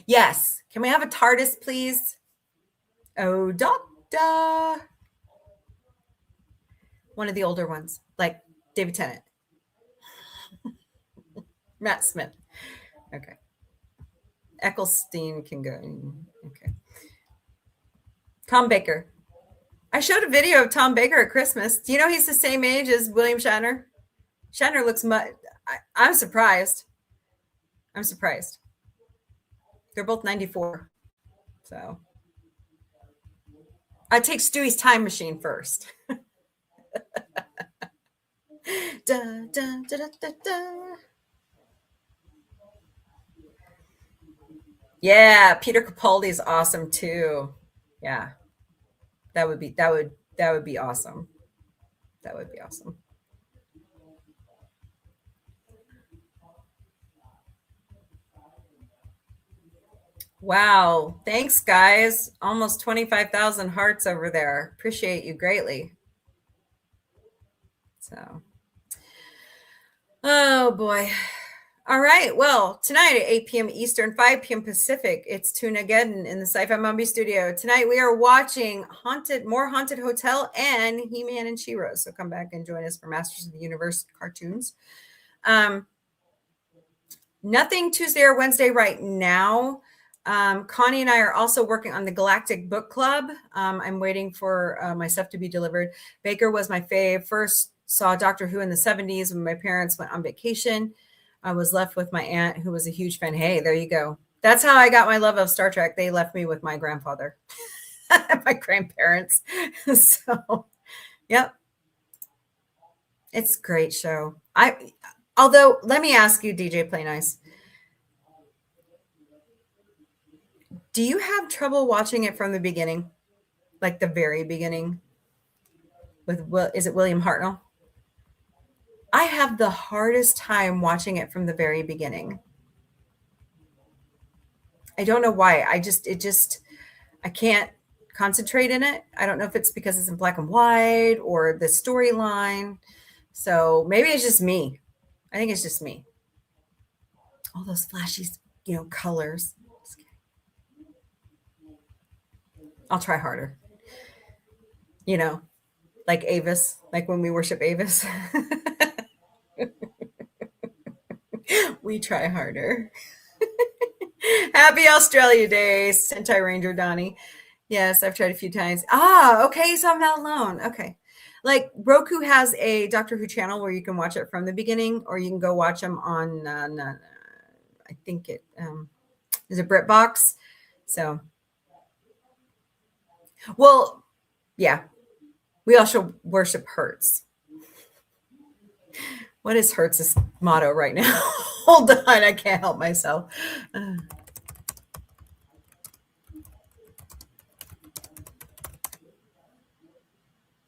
Yes. Can we have a TARDIS, please? Oh, doctor. One of the older ones, like David Tennant. Matt Smith. Okay. Eccleston can go. Okay. Tom Baker. I showed a video of Tom Baker at Christmas. Do you know he's the same age as William Shatner? Shatner looks much. I'm surprised. I'm surprised. They're both 94. So I take Stewie's time machine first. Da, da, da, da, da, da. Yeah, Peter Capaldi is awesome too. Yeah. That would be awesome. That would be awesome. Wow. Thanks, guys. Almost 25,000 hearts over there. Appreciate you greatly. So, oh boy. All right. Well, tonight at 8 p.m. Eastern, 5 p.m. Pacific, it's Tunageddon in the Sci-Fi Mombie studio. Tonight we are watching more Haunted Hotel and He-Man and She-Ra. So come back and join us for Masters of the Universe cartoons. Nothing Tuesday or Wednesday right now. Connie and I are also working on the Galactic book club. I'm waiting for my stuff to be delivered. Baker was my fave. First saw Doctor Who in the 70s when my parents went on vacation. I was left with my aunt who was a huge fan. Hey, there you go. That's how I got my love of Star Trek. They left me with my grandfather, my grandparents. So, yep. It's a great show. Although, let me ask you, DJ Play Nice. Do you have trouble watching it from the beginning? Like the very beginning? Is it William Hartnell? I have the hardest time watching it from the very beginning. I don't know why. I can't concentrate in it. I don't know if it's because it's in black and white or the storyline. So maybe it's just me. I think it's just me. All those flashy, colors. I'll try harder. You know, like Avis, like when we worship Avis. We try harder. Happy Australia Day, Sentai Ranger Donnie. Yes, I've tried a few times. Okay, so I'm not alone. Okay. Like Roku has a Doctor Who channel where you can watch it from the beginning, or you can go watch them on, I think it is a BritBox. So, well, yeah, we also worship Hertz. What is Hertz's motto right now? Hold on, I can't help myself.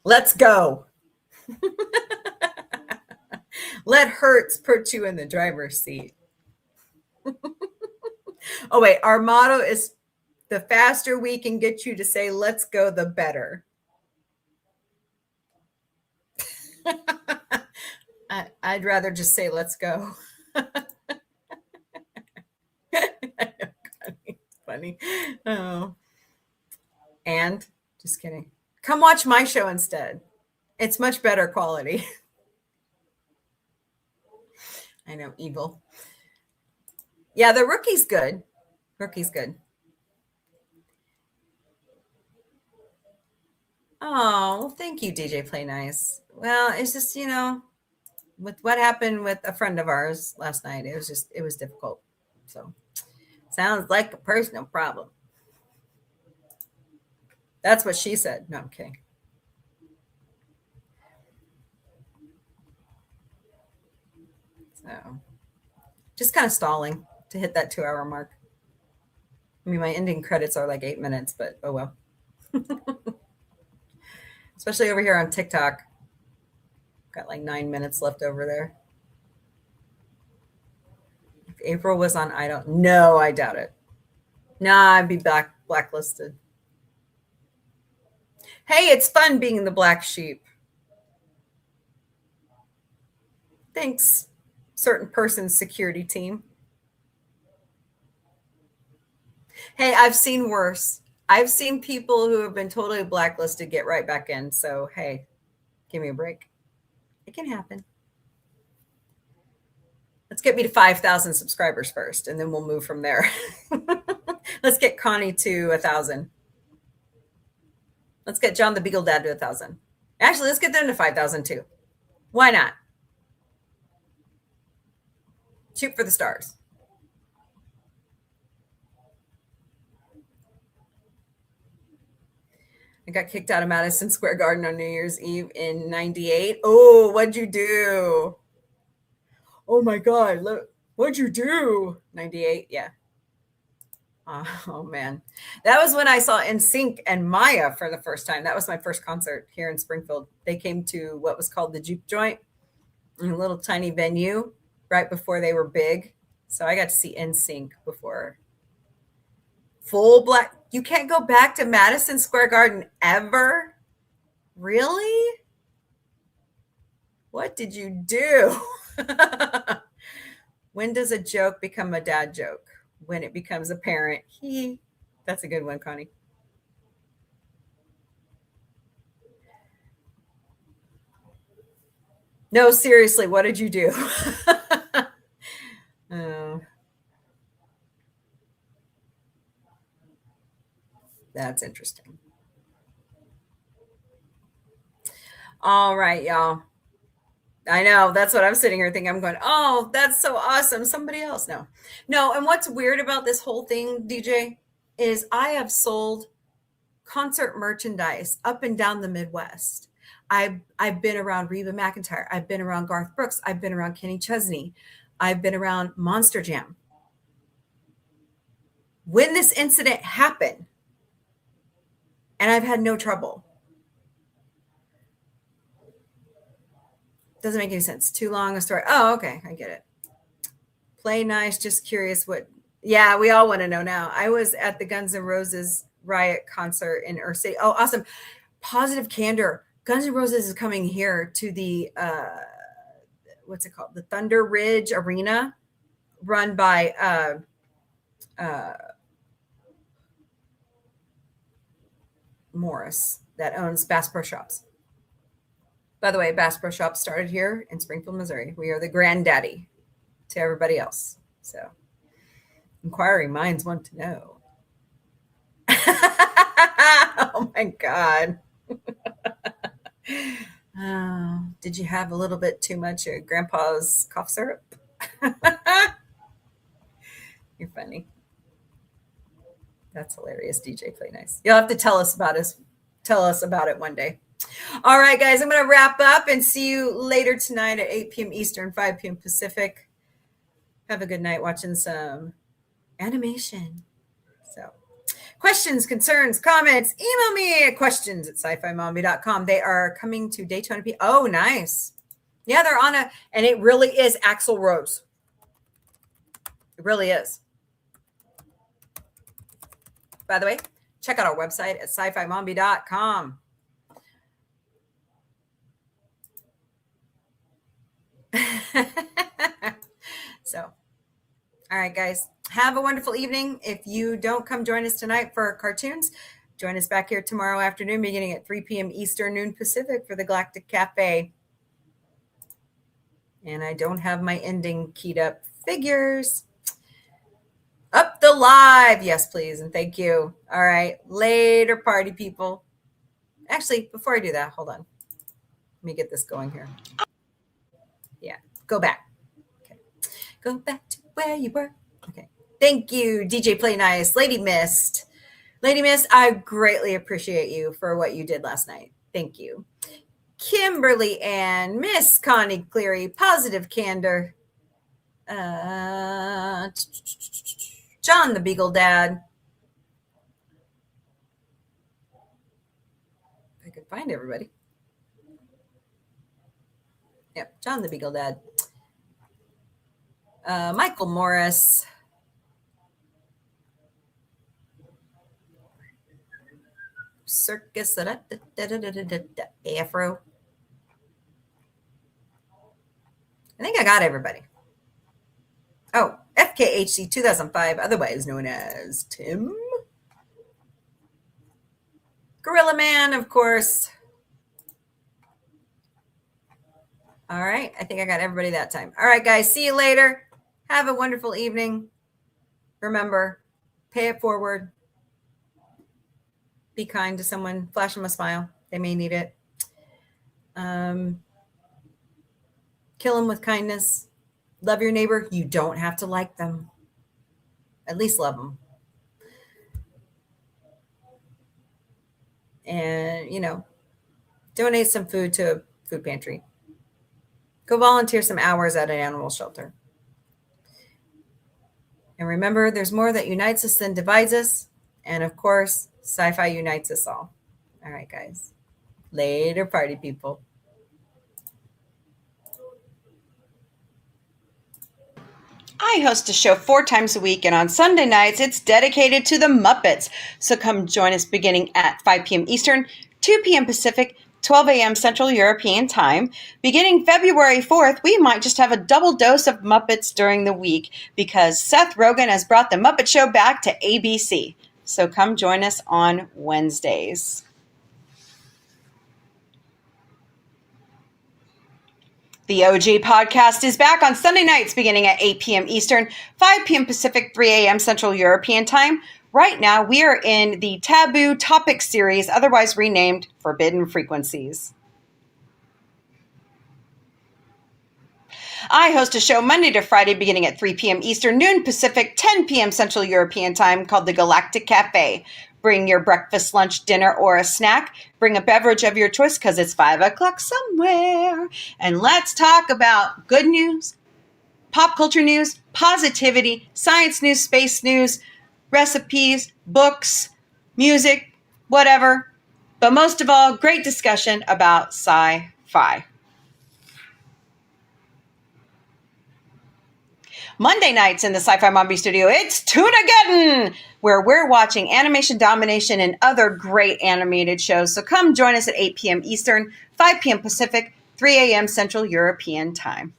Let's go. Let Hertz put you in the driver's seat. Oh, wait. Our motto is the faster we can get you to say, let's go, the better. I'd rather just say, let's go. Funny. Oh. And just kidding. Come watch my show instead. It's much better quality. I know, evil. Yeah, the Rookie's good. Rookie's good. Oh, well, thank you, DJ Play Nice. Well, it's just, with what happened with a friend of ours last night, it was difficult. So, sounds like a personal problem. That's what she said. No, I'm kidding. So, just kind of stalling to hit that 2-hour mark. I mean, my ending credits are like 8 minutes, but oh well. Especially over here on TikTok. Got like 9 minutes left over there. If April was on, I doubt it. Nah, I'd be blacklisted. Hey, it's fun being the black sheep. Thanks, certain person's security team. Hey, I've seen worse. I've seen people who have been totally blacklisted get right back in. So, hey, give me a break. It can happen. Let's get me to 5,000 subscribers first, and then we'll move from there. Let's get Connie to 1,000. Let's get John the Beagle Dad to 1,000. Actually, let's get them to 5,000 too. Why not? Shoot for the stars. I got kicked out of Madison Square Garden on New Year's Eve in 98. Oh, what'd you do? Oh my God. Look, what'd you do? 98. Yeah. Oh man. That was when I saw NSYNC and Maya for the first time. That was my first concert here in Springfield. They came to what was called the Juke Joint, in a little tiny venue right before they were big. So I got to see NSYNC before. Full black. You can't go back to Madison Square Garden ever? Really? What did you do? When does a joke become a dad joke? When it becomes apparent. That's a good one, Connie. No, seriously, what did you do? That's interesting. All right, y'all. I know. That's what I'm sitting here thinking. I'm going, oh, that's so awesome. Somebody else. No. And what's weird about this whole thing, DJ, is I have sold concert merchandise up and down the Midwest. I've been around Reba McEntire. I've been around Garth Brooks. I've been around Kenny Chesney. I've been around Monster Jam. When this incident happened, and I've had no trouble. Doesn't make any sense. Too long a story. Oh, okay. I get it. Play nice. Just curious what. Yeah, we all want to know now. I was at the Guns N' Roses Riot concert in Earth City. Oh, awesome. Positive candor. Guns N' Roses is coming here to the, what's it called? The Thunder Ridge Arena, run by Morris that owns Bass Pro Shops. By the way, Bass Pro Shops started here in Springfield, Missouri. We are the granddaddy to everybody else. So inquiring minds want to know. Oh my God. Oh, did you have a little bit too much of grandpa's cough syrup? You're funny. That's hilarious, DJ Play Nice. You'll have to tell us about it one day. All right, guys, I'm going to wrap up and see you later tonight at 8 p.m. Eastern, 5 p.m. Pacific. Have a good night watching some animation. So, questions, concerns, comments, email me at questions@sci-fi-mombie.com. They are coming to Daytona. Oh, nice. Yeah, they're on and it really is Axl Rose. It really is. By the way, check out our website at sci-fi-mombie.com. So, all right, guys, have a wonderful evening. If you don't come join us tonight for cartoons, join us back here tomorrow afternoon, beginning at 3 p.m. Eastern, noon Pacific for the Galactic Café. And I don't have my ending keyed up. Figures. Up the live. Yes, please. And thank you. All right. Later, party people. Actually, before I do that, hold on. Let me get this going here. Yeah. Go back. Okay. Go back to where you were. Okay. Thank you, DJ Play Nice. Lady Mist. Lady Mist, I greatly appreciate you for what you did last night. Thank you. Kimberly Ann, Miss Connie Cleary, Positive Candor. John the Beagle Dad. If I could find everybody. Yep, John the Beagle Dad. Michael Morris. Circus. Afro. I think I got everybody. Oh, FKHC 2005, otherwise known as Tim. Gorilla Man, of course. All right, I think I got everybody that time. All right, guys, see you later. Have a wonderful evening. Remember, pay it forward. Be kind to someone. Flash them a smile. They may need it. Kill them with kindness. Love your neighbor. You don't have to like them. At least love them. And, donate some food to a food pantry. Go volunteer some hours at an animal shelter. And remember, there's more that unites us than divides us. And of course, sci-fi unites us all. All right, guys. Later, party people. I host a show 4 times a week, and on Sunday nights, it's dedicated to the Muppets. So come join us beginning at 5 p.m. Eastern, 2 p.m. Pacific, 12 a.m. Central European Time. Beginning February 4th, we might just have a double dose of Muppets during the week because Seth Rogen has brought the Muppet Show back to ABC. So come join us on Wednesdays. The OG podcast is back on Sunday nights beginning at 8 p.m. Eastern, 5 p.m. Pacific, 3 a.m. Central European Time. Right now, we are in the Taboo Topic series, otherwise renamed Forbidden Frequencies. I host a show Monday to Friday beginning at 3 p.m. Eastern, noon Pacific, 10 p.m. Central European Time called the Galactic Café. Bring your breakfast, lunch, dinner, or a snack. Bring a beverage of your choice because it's 5 o'clock somewhere. And let's talk about good news, pop culture news, positivity, science news, space news, recipes, books, music, whatever. But most of all, great discussion about sci-fi. Monday nights in the Sci-Fi Mombie studio, it's Tuna-geddon, where we're watching Animation Domination and other great animated shows. So come join us at 8 p.m. Eastern, 5 p.m. Pacific, 3 a.m. Central European Time.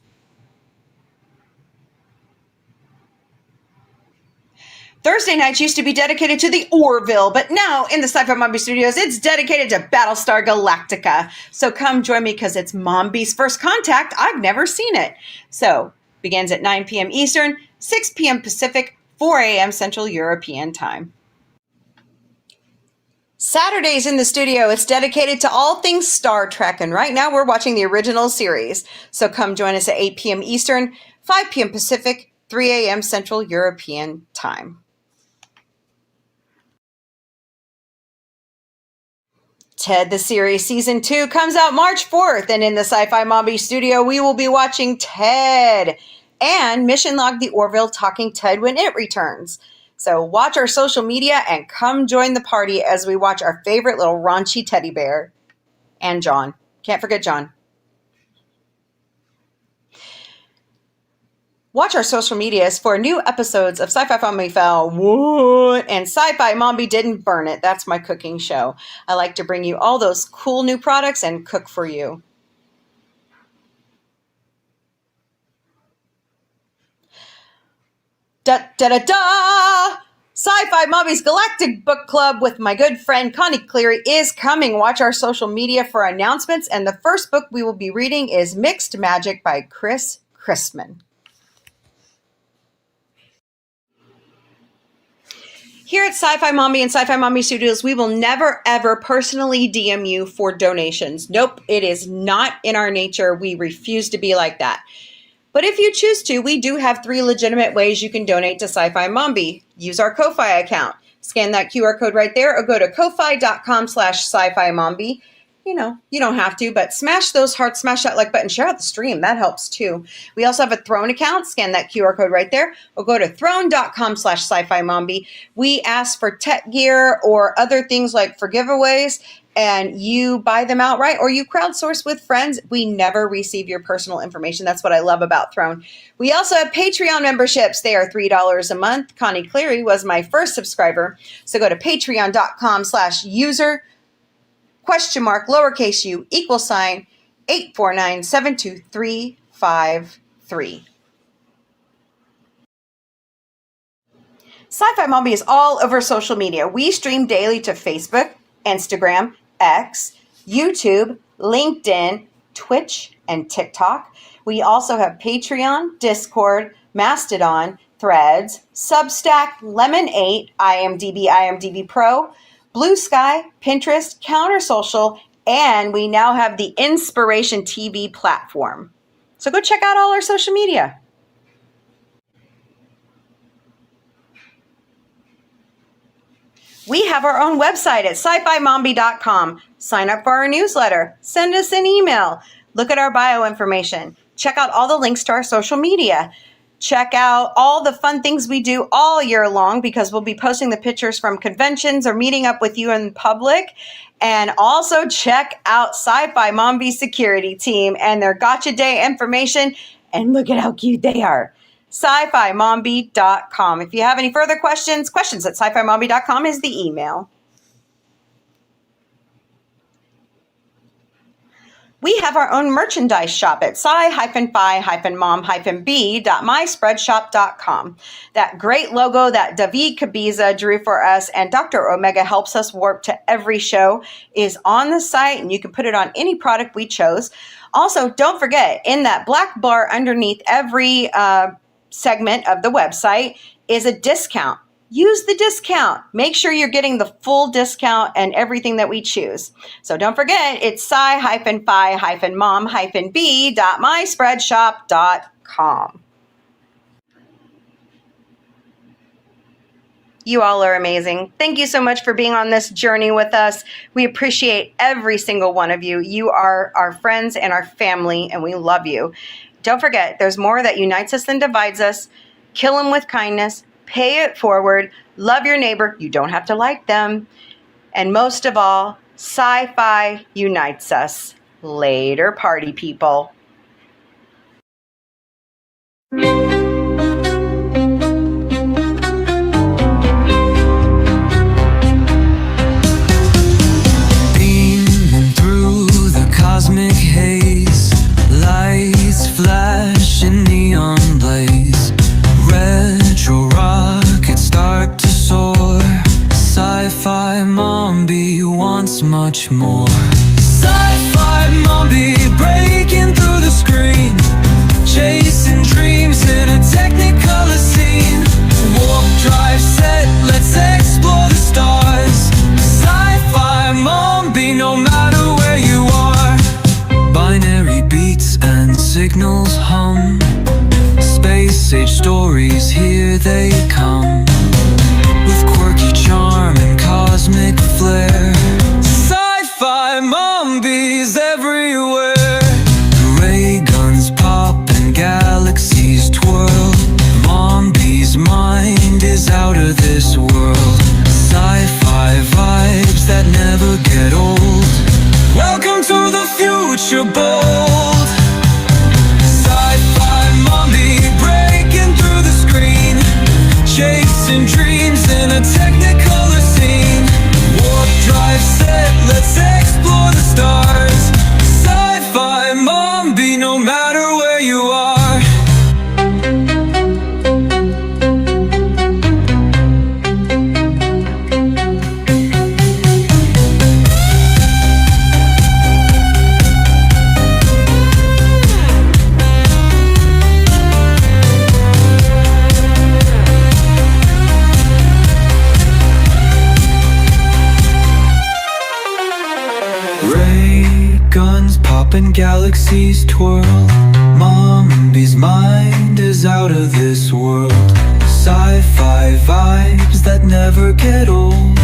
Thursday nights used to be dedicated to the Orville, but now in the Sci-Fi Mombie Studios, it's dedicated to Battlestar Galactica. So come join me because it's Mombie's first contact. I've never seen it. So begins at 9 p.m. Eastern, 6 p.m. Pacific, 4 a.m. Central European Time. Saturdays in the studio, it's dedicated to all things Star Trek, and right now we're watching the original series. So come join us at 8 p.m. Eastern, 5 p.m. Pacific, 3 a.m. Central European Time. Ted the Series Season 2 comes out March 4th, and in the Sci-Fi Mombie studio, we will be watching Ted and Mission Log the Orville Talking Ted when it returns. So watch our social media and come join the party as we watch our favorite little raunchy teddy bear. And John. Can't forget John. Watch our social medias for new episodes of Sci-Fi Mombie Fell What? And Sci-Fi Mombie Didn't Burn It. That's my cooking show. I like to bring you all those cool new products and cook for you. Da-da-da-da! Sci-Fi Mombie's Galactic Book Club with my good friend Connie Cleary is coming. Watch our social media for announcements. And the first book we will be reading is Mixed Magic by Chris Chrisman. Here at Sci-Fi Mombie and Sci-Fi Mombie Studios, we will never, ever personally DM you for donations. Nope, it is not in our nature. We refuse to be like that. But if you choose to, we do have 3 legitimate ways you can donate to Sci-Fi Mombie. Use our Ko-Fi account. Scan that QR code right there or go to ko-fi.com/sci-fi mombie. You know, you don't have to, but smash those hearts, smash that like button, share out the stream. That helps too. We also have a Throne account. Scan that QR code right there or go to throne.com/sci-fi mombie. We ask for tech gear or other things like for giveaways, and you buy them outright or you crowdsource with friends. We never receive your personal information. That's what I love about Throne. We also have Patreon memberships. They are $3 a month. Connie Cleary was my first subscriber. So go to patreon.com/user !lowercase u =849 72353. Sci-Fi Mombie is all over social media. We stream daily to Facebook, Instagram, X, YouTube, LinkedIn, Twitch, and TikTok. We also have Patreon, Discord, Mastodon, Threads, Substack, Lemon8, IMDb Pro, Blue Sky, Pinterest, Counter Social, and we now have the Inspiration TV platform. So go check out all our social media. We have our own website at sci-fi-mombie.com. Sign up for our newsletter. Send us an email. Look at our bio information. Check out all the links to our social media. Check out all the fun things we do all year long because we'll be posting the pictures from conventions or meeting up with you in public. And also check out Sci-Fi Mombie's security team and their Gotcha Day information. And look at how cute they are. sci-fi-mombie.com. If you have any further questions at sci-fi-mombie.com is the email. We have our own merchandise shop at sci-fi-mom-b.myspreadshop.com. That great logo that David Kabiza drew for us and Dr. Omega helps us warp to every show is on the site, and you can put it on any product we chose. Also, don't forget, in that black bar underneath every segment of the website is a discount. Use the discount. Make sure you're getting the full discount and everything that we choose. So don't forget, it's sci-fi-mom-b.myspreadshop.com. You all are amazing. Thank you so much for being on this journey with us. We appreciate every single one of you. You are our friends and our family, and we love you. Don't forget, there's more that unites us than divides us. Kill them with kindness. Pay it forward. Love your neighbor. You don't have to like them. And most of all, sci-fi unites us. Later, party people. Beaming through the cosmic haze, lights flash in neon blaze. Retro rockets start to much more. Sci-fi Mombie breaking through the screen, chasing dreams in a technicolor scene. Warp drive set, let's explore the stars. Sci-fi Mombie, no matter where you are. Binary beats and signals hum, space age stories, here they come, with quirky charm and cosmic flair. Sci-fi Mombies everywhere. Ray guns pop and galaxies twirl. Mombie's mind is out of this world. Sci-fi vibes that never get old. Welcome to the future, bold. Sci-fi Mombie breaking through the screen, chasing dreams in a technicolor scene. Warp drive set, let's explore the stars. Sci-fi Mombie, no matter where you are. Ray guns pop and galaxies twirl. Mombie's mind is out of this world. Sci-fi vibes that never get old.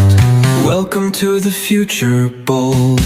Welcome to the future, bold.